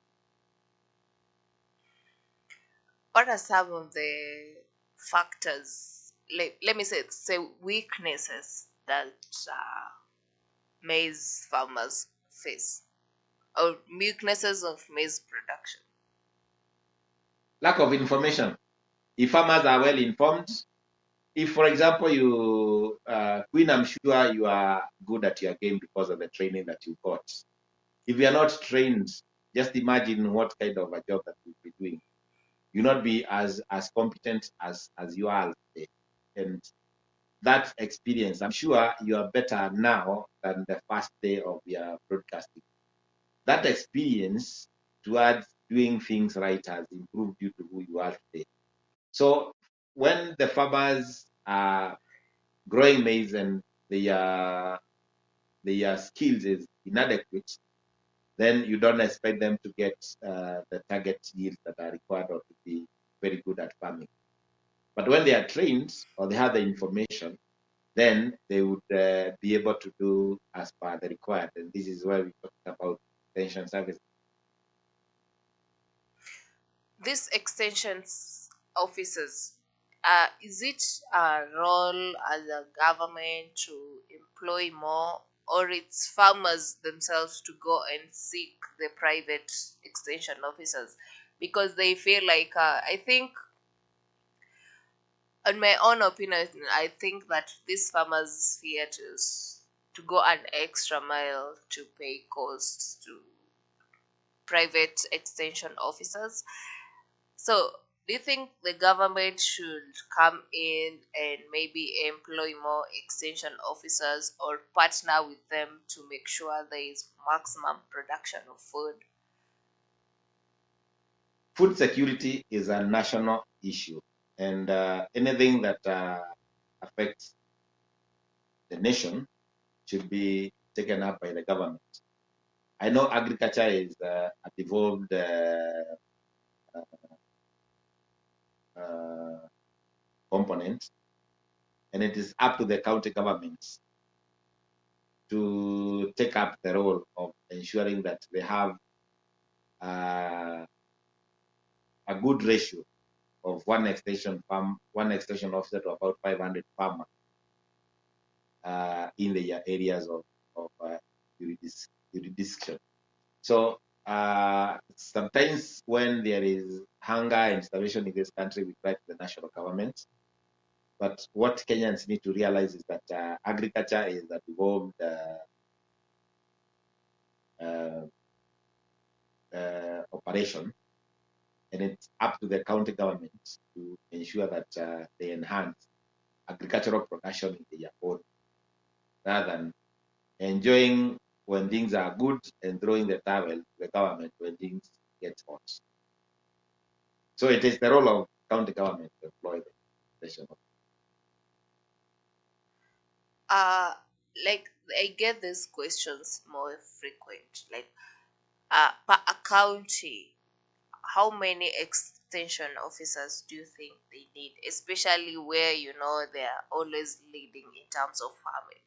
[SPEAKER 1] What are some of the factors let me say weaknesses that maize farmers face, or weaknesses of maize production.
[SPEAKER 2] Lack of information. If farmers are well informed, if, for example, you, Queen, I'm sure you are good at your game because of the training that you got. If you are not trained, just imagine what kind of a job that you'll be doing. You'll not be as competent as you are today. And that experience, I'm sure you are better now than the first day of your broadcasting. That experience towards doing things right has improved you to who you are today. So when the farmers are growing maize and their skills is inadequate, then you don't expect them to get the target yields that are required or to be very good at farming. But when they are trained or they have the information, then they would be able to do as per the required. And this is why we talked about extension service.
[SPEAKER 1] These extensions officers, is it a role as a government to employ more, or it's farmers themselves to go and seek the private extension officers because they feel like, I think, in my own opinion, I think that these farmers fear to go an extra mile to pay costs to private extension officers. So, do you think the government should come in and maybe employ more extension officers or partner with them to make sure there is maximum production of food?
[SPEAKER 2] Food security is a national issue, and anything that affects the nation should be taken up by the government. I know agriculture is a devolved component, and it is up to the county governments to take up the role of ensuring that they have uh, a good ratio of one extension officer to about 500 farmers in the areas of jurisdiction. So sometimes when there is hunger and starvation in this country, we cry to the national government. But what Kenyans need to realize is that agriculture is a devolved operation, and it's up to the county government to ensure that they enhance agricultural production in their own, rather than enjoying when things are good and throwing the towel to the government when things get hot. So it is the role of county government to employ the extension.
[SPEAKER 1] Uh, like I get these questions more frequent. Like, per a county, how many extension officers do you think they need, especially where they are always leading in terms of farming?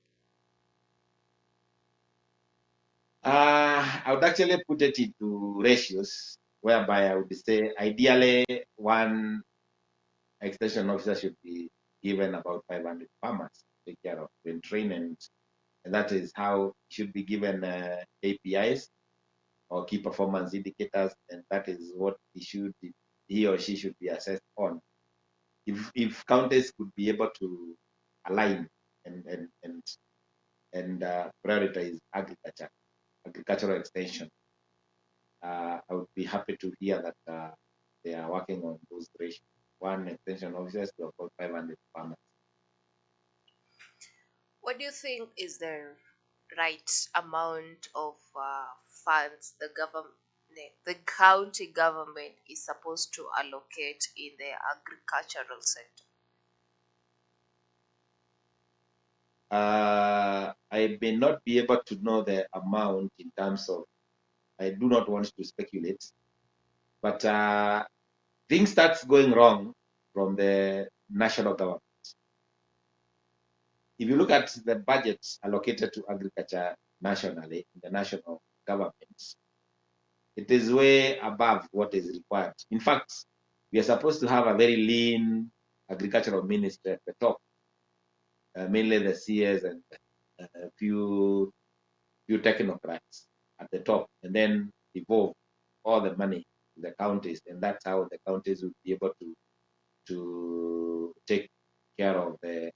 [SPEAKER 2] I would actually put it into ratios, whereby I would say ideally one extension officer should be given about 500 farmers to take care of when trained, and that is how he should be given APIs or key performance indicators, and that is what he or she should be assessed on. If counties could be able to align and prioritize agricultural extension, I would be happy to hear that they are working on those ratios. One extension officers to about 500 farmers.
[SPEAKER 1] What do you think is the right amount of funds the county government is supposed to allocate in the agricultural sector?
[SPEAKER 2] I may not be able to know the amount in terms of, I do not want to speculate, but things starts going wrong from the national government. If you look at the budgets allocated to agriculture nationally in the national government, it is way above what is required. In fact, we are supposed to have a very lean agricultural ministry at the top, mainly the CS and a few technocrats at the top, and then devolve all the money to the counties, and that's how the counties will be able to take care of the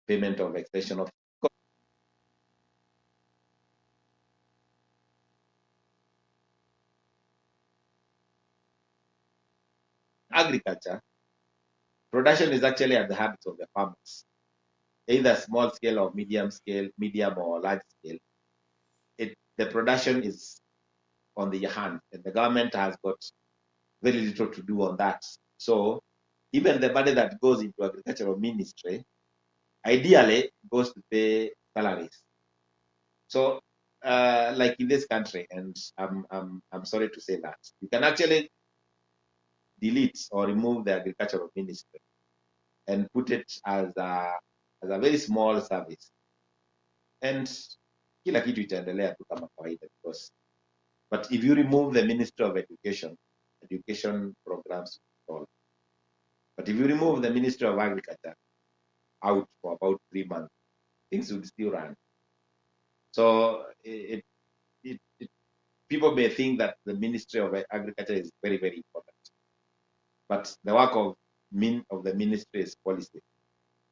[SPEAKER 2] payment of extension of agriculture. Production is actually at the habits of the farmers, either small scale or medium or large scale. The production is on the hand, and the government has got very little to do on that. So even the money that goes into agricultural ministry ideally goes to pay salaries. So like in this country, and I'm sorry to say that, you can actually delete or remove the agricultural ministry and put it as a very small service, and kila kitu itaendelea tu kama kawaida, because but if you remove the Ministry of Education programs will. But if you remove the Ministry of Agriculture out for about 3 months, things would still run. So people may think that the Ministry of Agriculture is very, very important, but the work of the ministry is policy.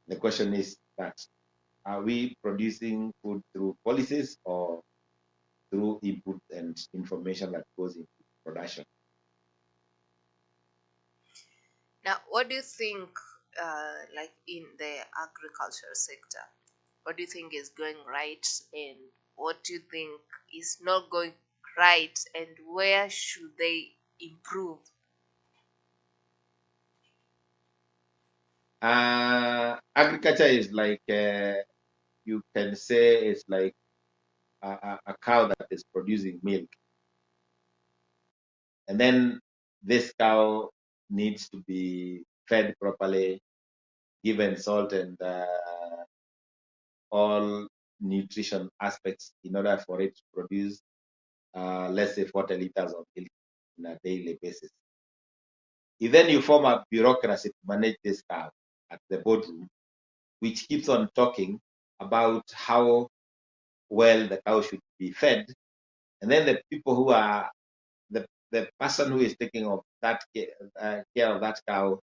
[SPEAKER 2] The question is that, are we producing food through policies or through input and information that goes into production?
[SPEAKER 1] Now, what do you think, like in the agriculture sector, what do you think is going right, and what do you think is not going right, and where should they improve?
[SPEAKER 2] Agriculture is like, you can say it's like a cow that is producing milk. And then this cow needs to be fed properly, given salt and all nutrition aspects in order for it to produce, let's say, 40 liters of milk on a daily basis. If then you form a bureaucracy to manage this cow at the boardroom, which keeps on talking about how well the cow should be fed, and then the people who are the person who is taking of that care of that cow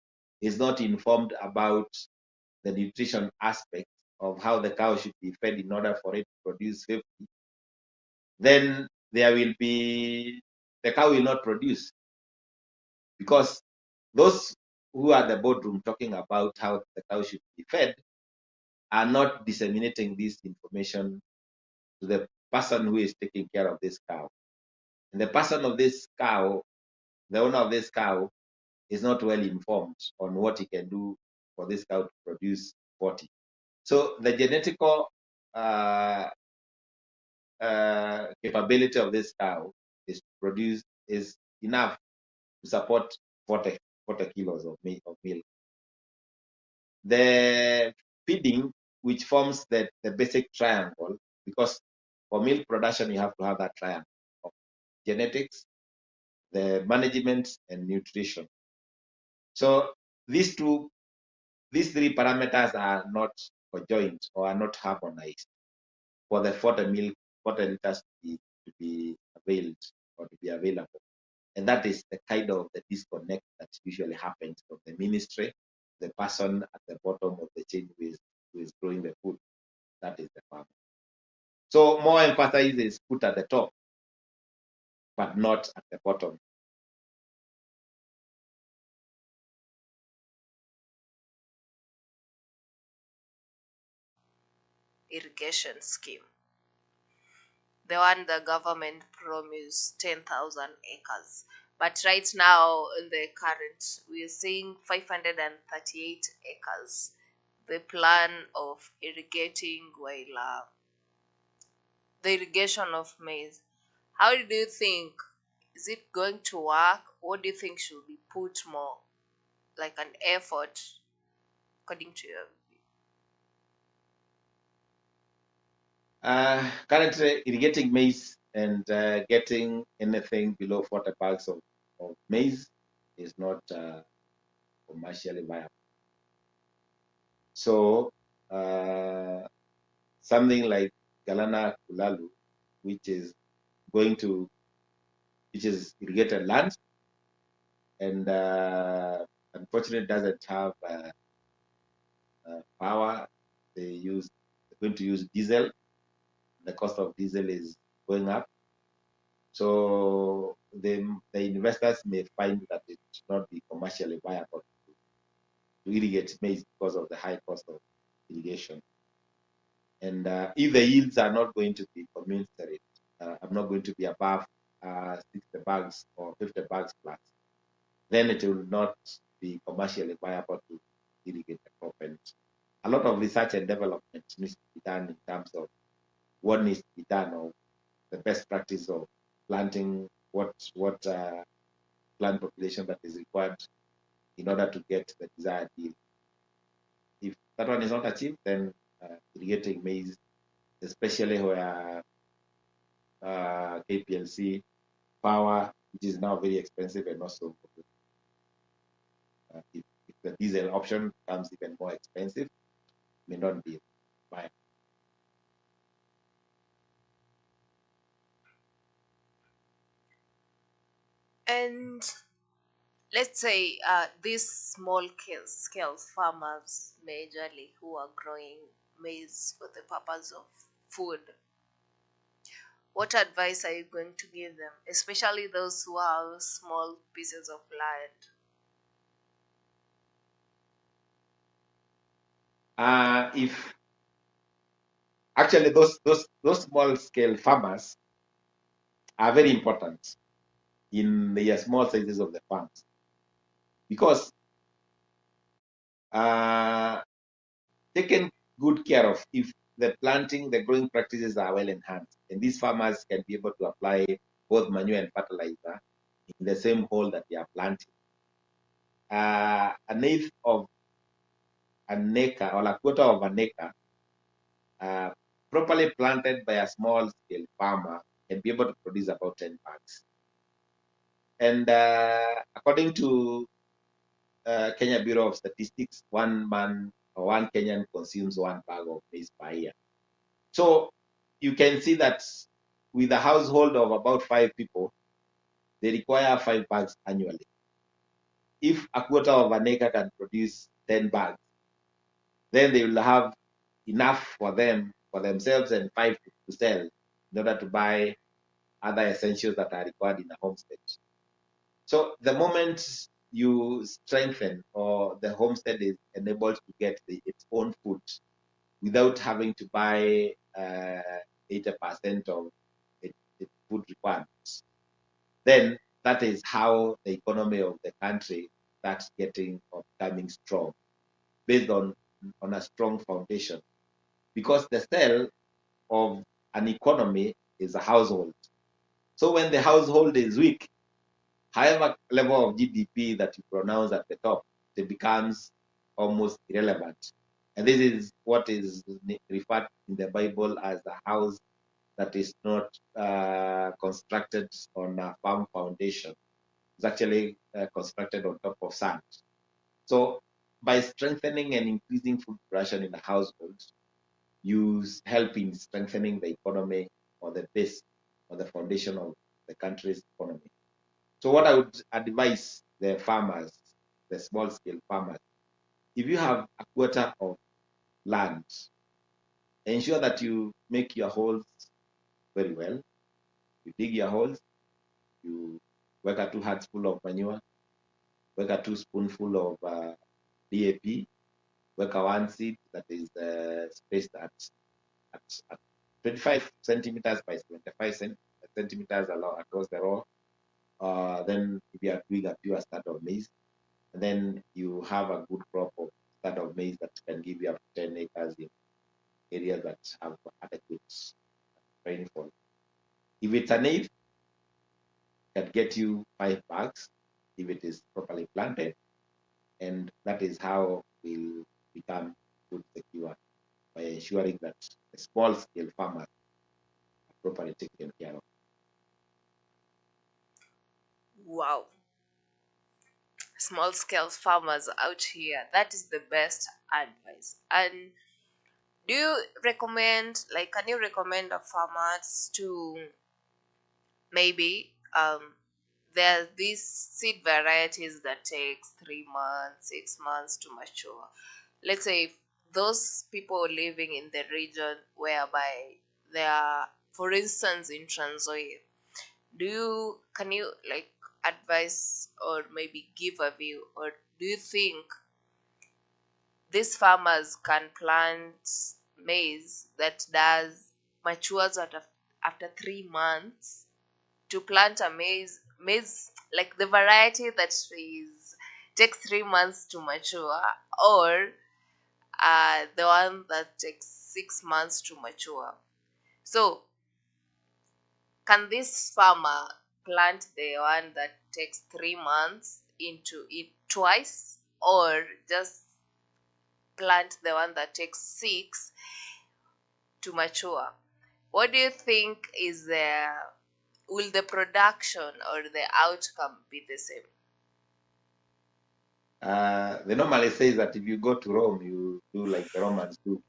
[SPEAKER 2] is not informed about the nutrition aspect of how the cow should be fed in order for it to produce safely, then the cow will not produce, because those who are the boardroom talking about how the cow should be fed are not disseminating this information to the person who is taking care of this cow. And the person of this cow, the owner of this cow, is not well informed on what he can do for this cow to produce 40. So the genetical capability of this cow is enough to support 40 kilos of milk. The feeding, which forms the basic triangle, because for milk production you have to have that triangle of genetics, the management, and nutrition. So these three parameters are not conjoined or are not harmonized for the 40 liters to be availed or to be available. And that is the kind of the disconnect that usually happens from the ministry, the person at the bottom of the chain who is growing the food. That is the farmer. So more emphasis is put at the top, but not at the bottom.
[SPEAKER 1] Irrigation scheme, the one the government promised 10,000 acres, but right now in the current we're seeing 538 acres. The plan of irrigating while the irrigation of maize, how do you think, is it going to work? What do you think should be put more, like an effort, according to your view?
[SPEAKER 2] Currently, irrigating maize and getting anything below 40 bags of maize is not commercially viable. So something like Galana Kulalu, which is going to, which is irrigated land, and unfortunately doesn't have power. They're going to use diesel. The cost of diesel is going up. So the investors may find that it should not be commercially viable to irrigate maize because of the high cost of irrigation. And if the yields are not going to be commensurate, I'm not going to be above 60 bags or 50 bags plus, then it will not be commercially viable to irrigate the crop. And a lot of research and development needs to be done in terms of what needs to be done, or the best practice of planting, what plant population that is required in order to get the desired yield. If that one is not achieved, then irrigating maize, especially where KPLC power, which is now very expensive, and also if the diesel option becomes even more expensive, may not be viable.
[SPEAKER 1] And let's say these small scale farmers, majorly who are growing maize for the purpose of food, what advice are you going to give them, especially those who have small pieces of land?
[SPEAKER 2] If actually those small scale farmers are very important in the small sizes of the farms, because taken good care of, if the planting, the growing practices are well enhanced, and these farmers can be able to apply both manure and fertilizer in the same hole that they are planting. An eighth of an acre or a quarter of an acre, uh, properly planted by a small scale farmer, can be able to produce about 10 bags. And according to Kenya Bureau of Statistics, one man or one Kenyan consumes 1 bag of maize per year. So you can see that with a household of about 5 people, they require 5 bags annually. If a quarter of an acre can produce 10 bags, then they will have enough for them, for themselves, and 5 to sell in order to buy other essentials that are required in a homestead. So the moment you strengthen, or the homestead is enabled to get its own food without having to buy 80% of its food requirements, then that is how the economy of the country starts getting or becoming strong, based on a strong foundation. Because the cell of an economy is a household. So when the household is weak, however level of GDP that you pronounce at the top, it becomes almost irrelevant. And this is what is referred in the Bible as a house that is not constructed on a firm foundation. It's actually constructed on top of sand. So by strengthening and increasing food production in a household, you help in strengthening the economy, or the base or the foundation of the country's economy. So what I would advise the farmers, the small scale farmers, if you have a quarter of land, ensure that you make your holes very well. You dig your holes, you work a 2 hearts full of manure, work a 2 spoonful of DAP, work a 1 seed that is spaced at 25 centimeters by 75 centimeters across the row. Then if you are doing a pure start of maize, and then you have a good crop of start of maize that can give you up to 10 acres in areas that have adequate rainfall. If it's an eighth, it can get you 5 bags if it is properly planted, and that is how we'll become food secure, by ensuring that the small scale farmers are properly taken care of.
[SPEAKER 1] Wow. small scale farmers out here. That is the best advice. And do you recommend, like, can you recommend a farmers to maybe there's these seed varieties that takes 3 months, 6 months to mature. Let's say if those people living in the region whereby they are, for instance, in Transoia, can you like advise or maybe give a view, or do you think these farmers can plant maize that does matures after 3 months, to plant a maize like the variety that is takes 3 months to mature, or the one that takes 6 months to mature? So can this farmer plant the one that takes 3 months into it twice, or just plant the one that takes six to mature? What do you think is the, will the production or the outcome be the same?
[SPEAKER 2] They normally say that if you go to Rome, you do like the Romans do.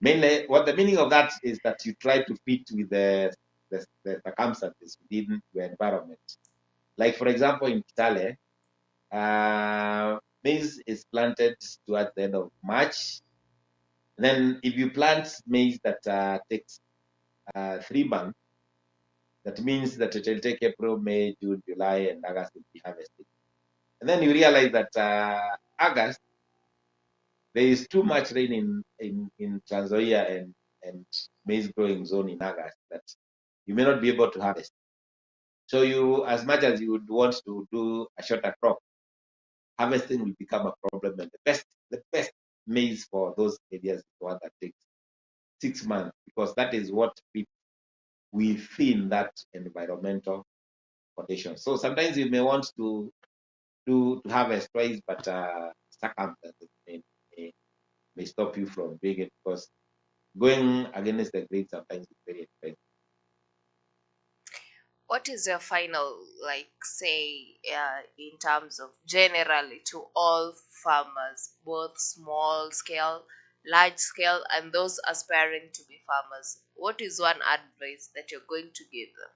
[SPEAKER 2] Mainly, what the meaning of that is that you try to fit with the circumstances within your environment. Like, for example, in Italy, maize is planted towards the end of March. And then, if you plant maize that takes 3 months, that means that it will take April, May, June, July, and August to be harvested. And then you realize that August, there is too much rain in Transoia and maize growing zone in August that you may not be able to harvest. So you, as much as you would want to do a shorter crop, harvesting will become a problem. And the best maize for those areas is the one that takes 6 months, because that is what fits within that environmental condition. So sometimes you may want to harvest twice, but circumstances may stop you from doing it, because going against the grain sometimes is very expensive.
[SPEAKER 1] What is your final, like, say, in terms of generally to all farmers, both small scale, large scale, and those aspiring to be farmers? What is one advice that you're going to give them?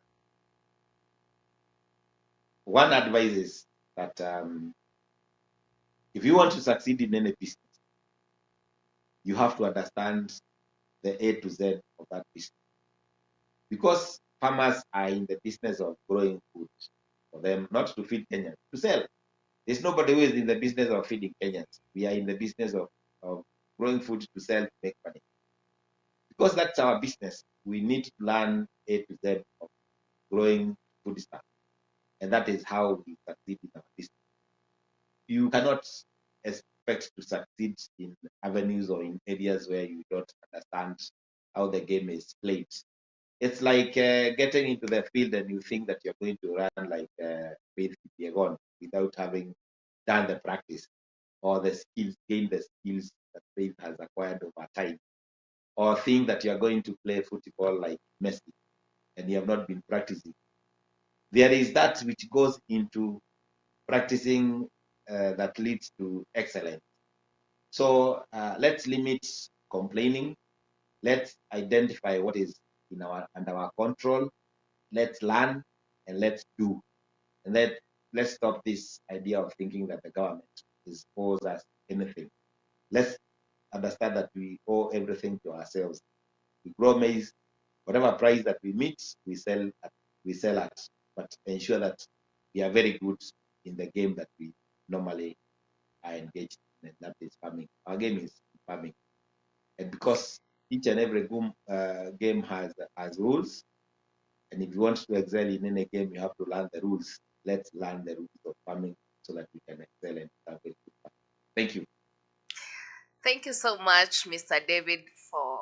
[SPEAKER 2] One advice is that if you want to succeed in any business, you have to understand the A to Z of that business, because farmers are in the business of growing food for them, not to feed Kenyans, to sell. There's nobody who is in the business of feeding Kenyans. We are in the business of growing food to sell to make money. Because that's our business, we need to learn A to Z of growing food stuff. And that is how we succeed in our business. You cannot expect to succeed in avenues or in areas where you don't understand how the game is played. It's like getting into the field and you think that you're going to run like Faith Kipyegon without having done the practice or the skills, gain the skills that Faith has acquired over time, or think that you're going to play football like Messi and you have not been practicing. There is that which goes into practicing that leads to excellence. So let's limit complaining. Let's identify what is in our under our control. Let's learn and let's do. And let's stop this idea of thinking that the government is owes us anything. Let's understand that we owe everything to ourselves. We grow maize, whatever price that we meet, we sell at, but ensure that we are very good in the game that we normally are engaged in, and that is farming. Our game is farming, and because each and every game has rules, and if you want to excel in any game, you have to learn the rules. Let's learn the rules of farming so that we can excel and have a good farm. Thank you.
[SPEAKER 1] Thank you so much, Mr. David, for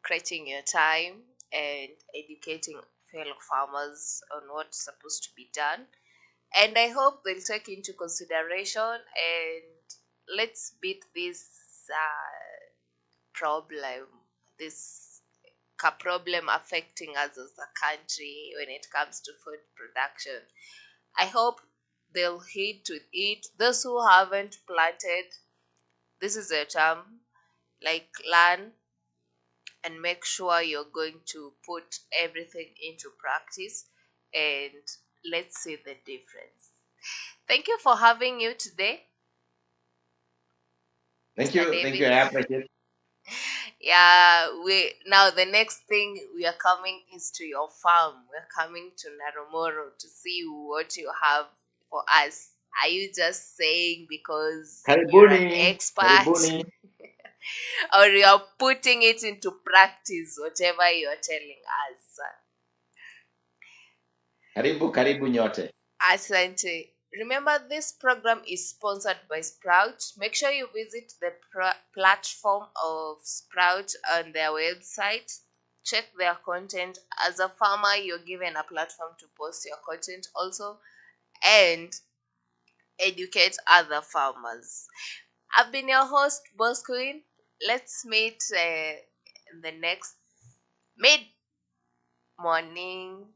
[SPEAKER 1] creating your time and educating fellow farmers on what's supposed to be done. And I hope they'll take into consideration, and let's beat this problem, this problem affecting us as a country when it comes to food production. I hope they'll hit with it. Those who haven't planted, this is a time, like, learn and make sure you're going to put everything into practice, and let's see the difference. Thank you for having you today,
[SPEAKER 2] Thank
[SPEAKER 1] Mr.
[SPEAKER 2] you. Thank you.
[SPEAKER 1] David.
[SPEAKER 2] I appreciate it.
[SPEAKER 1] Yeah, we now the next thing we are coming is to your farm. We're coming to Naromoro to see what you have for us. Are you just saying because you're an
[SPEAKER 2] Karibuni.
[SPEAKER 1] expert,
[SPEAKER 2] Karibuni.
[SPEAKER 1] or you're putting it into practice, whatever you're telling us?
[SPEAKER 2] Karibu nyote.
[SPEAKER 1] Asante. Remember, this program is sponsored by Sprout. Make sure you visit the platform of Sprout on their website. Check their content. As a farmer, you're given a platform to post your content also and educate other farmers. I've been your host, Boss Queen. Let's meet in the next mid morning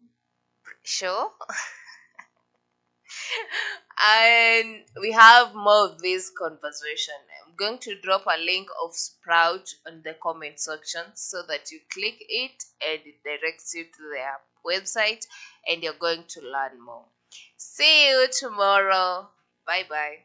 [SPEAKER 1] show. And we have more of this conversation. I'm going to drop a link of Sprout on the comment section so that you click it and it directs you to their website and you're going to learn more. See you tomorrow. Bye bye.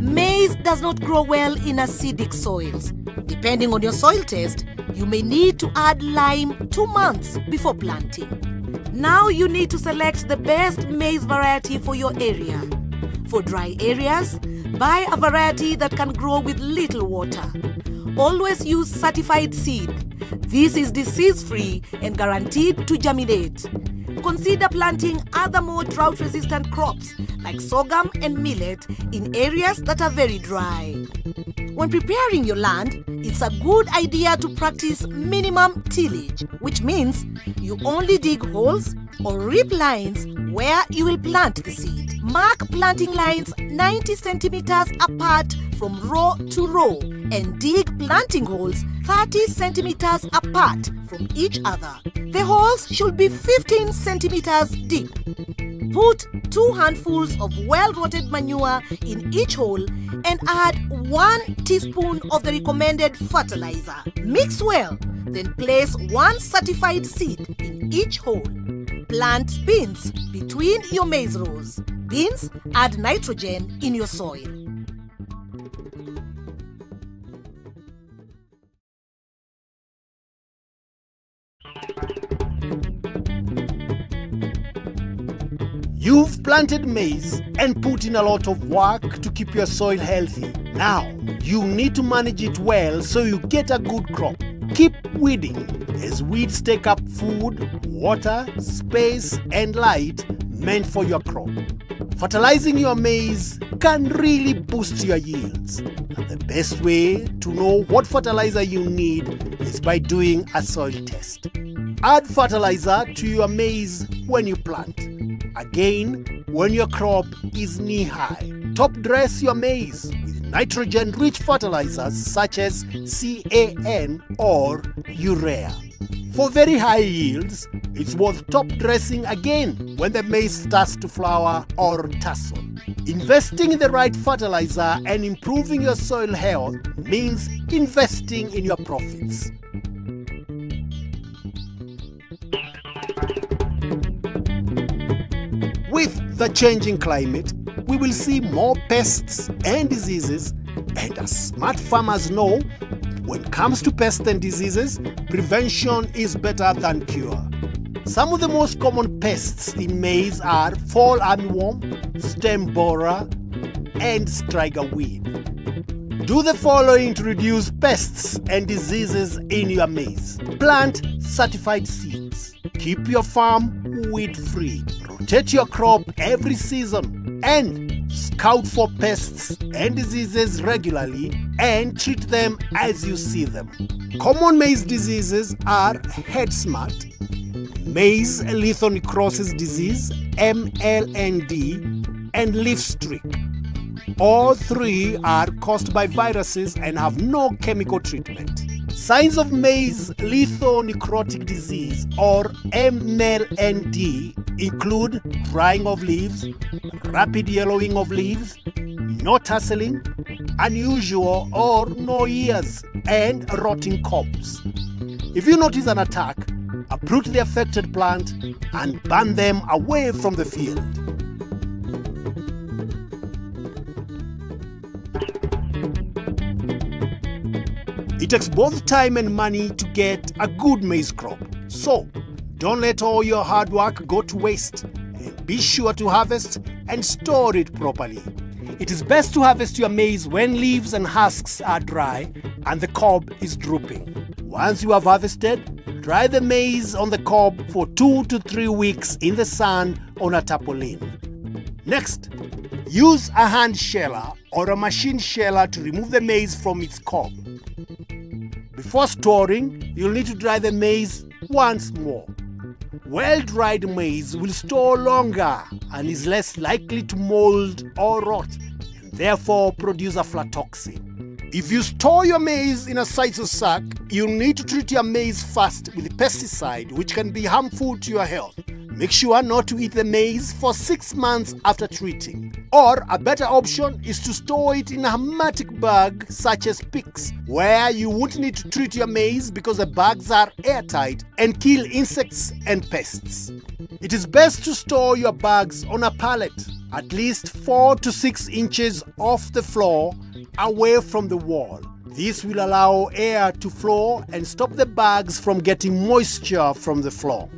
[SPEAKER 3] Maize does not grow well in acidic soils. Depending on your soil test, you may need to add lime 2 months before planting. Now you need to select the best maize variety for your area. For dry areas, buy a variety that can grow with little water. Always use certified seed. This is disease-free and guaranteed to germinate. Consider planting other more drought-resistant crops like sorghum and millet in areas that are very dry. When preparing your land, it's a good idea to practice minimum tillage, which means you only dig holes or rip lines where you will plant the seed. Mark planting lines 90 centimeters apart from row to row and dig planting holes 30 centimeters apart from each other. The holes should be 15 centimeters deep. Put 2 handfuls of well-rotted manure in each hole and add 1 teaspoon of the recommended fertilizer. Mix well, then place 1 certified seed in each hole. Plant beans between your maize rows. Beans add nitrogen in your soil.
[SPEAKER 4] You've planted maize and put in a lot of work to keep your soil healthy. Now, you need to manage it well so you get a good crop. Keep weeding, as weeds take up food, water, space, and light meant for your crop. Fertilizing your maize can really boost your yields. And the best way to know what fertilizer you need is by doing a soil test. Add fertilizer to your maize when you plant. Again, when your crop is knee-high. Top dress your maize with nitrogen-rich fertilizers such as CAN or urea. For very high yields, it's worth top dressing again when the maize starts to flower or tassel. Investing in the right fertilizer and improving your soil health means investing in your profits. With the changing climate, we will see more pests and diseases, and as smart farmers know, when it comes to pests and diseases, prevention is better than cure. Some of the most common pests in maize are fall armyworm, stem borer, and striga weed. Do the following to reduce pests and diseases in your maize. Plant certified seeds. Keep your farm weed-free. Rotate your crop every season and scout for pests and diseases regularly and treat them as you see them. Common maize diseases are head smut, maize lethal necrosis disease, MLND, and leaf streak. All three are caused by viruses and have no chemical treatment. Signs of maize lethal-necrotic disease or MLND include drying of leaves, rapid yellowing of leaves, no tasseling, unusual or no ears, and rotting cobs. If you notice an attack, uproot the affected plant and burn them away from the field. It takes both time and money to get a good maize crop. So, don't let all your hard work go to waste, and be sure to harvest and store it properly. It is best to harvest your maize when leaves and husks are dry and the cob is drooping. Once you have harvested, dry the maize on the cob for 2 to 3 weeks in the sun on a tarpaulin. Next, use a hand sheller or a machine sheller to remove the maize from its cob. Before storing, you'll need to dry the maize once more. Well-dried maize will store longer and is less likely to mold or rot, and therefore produce aflatoxin. If you store your maize in a sisal sack, you'll need to treat your maize first with pesticide, which can be harmful to your health. Make sure not to eat the maize for 6 months after treating. Or a better option is to store it in a hermetic bag such as PICS, where you won't need to treat your maize because the bags are airtight and kill insects and pests. It is best to store your bags on a pallet, at least 4 to 6 inches off the floor, away from the wall. This will allow air to flow and stop the bags from getting moisture from the floor.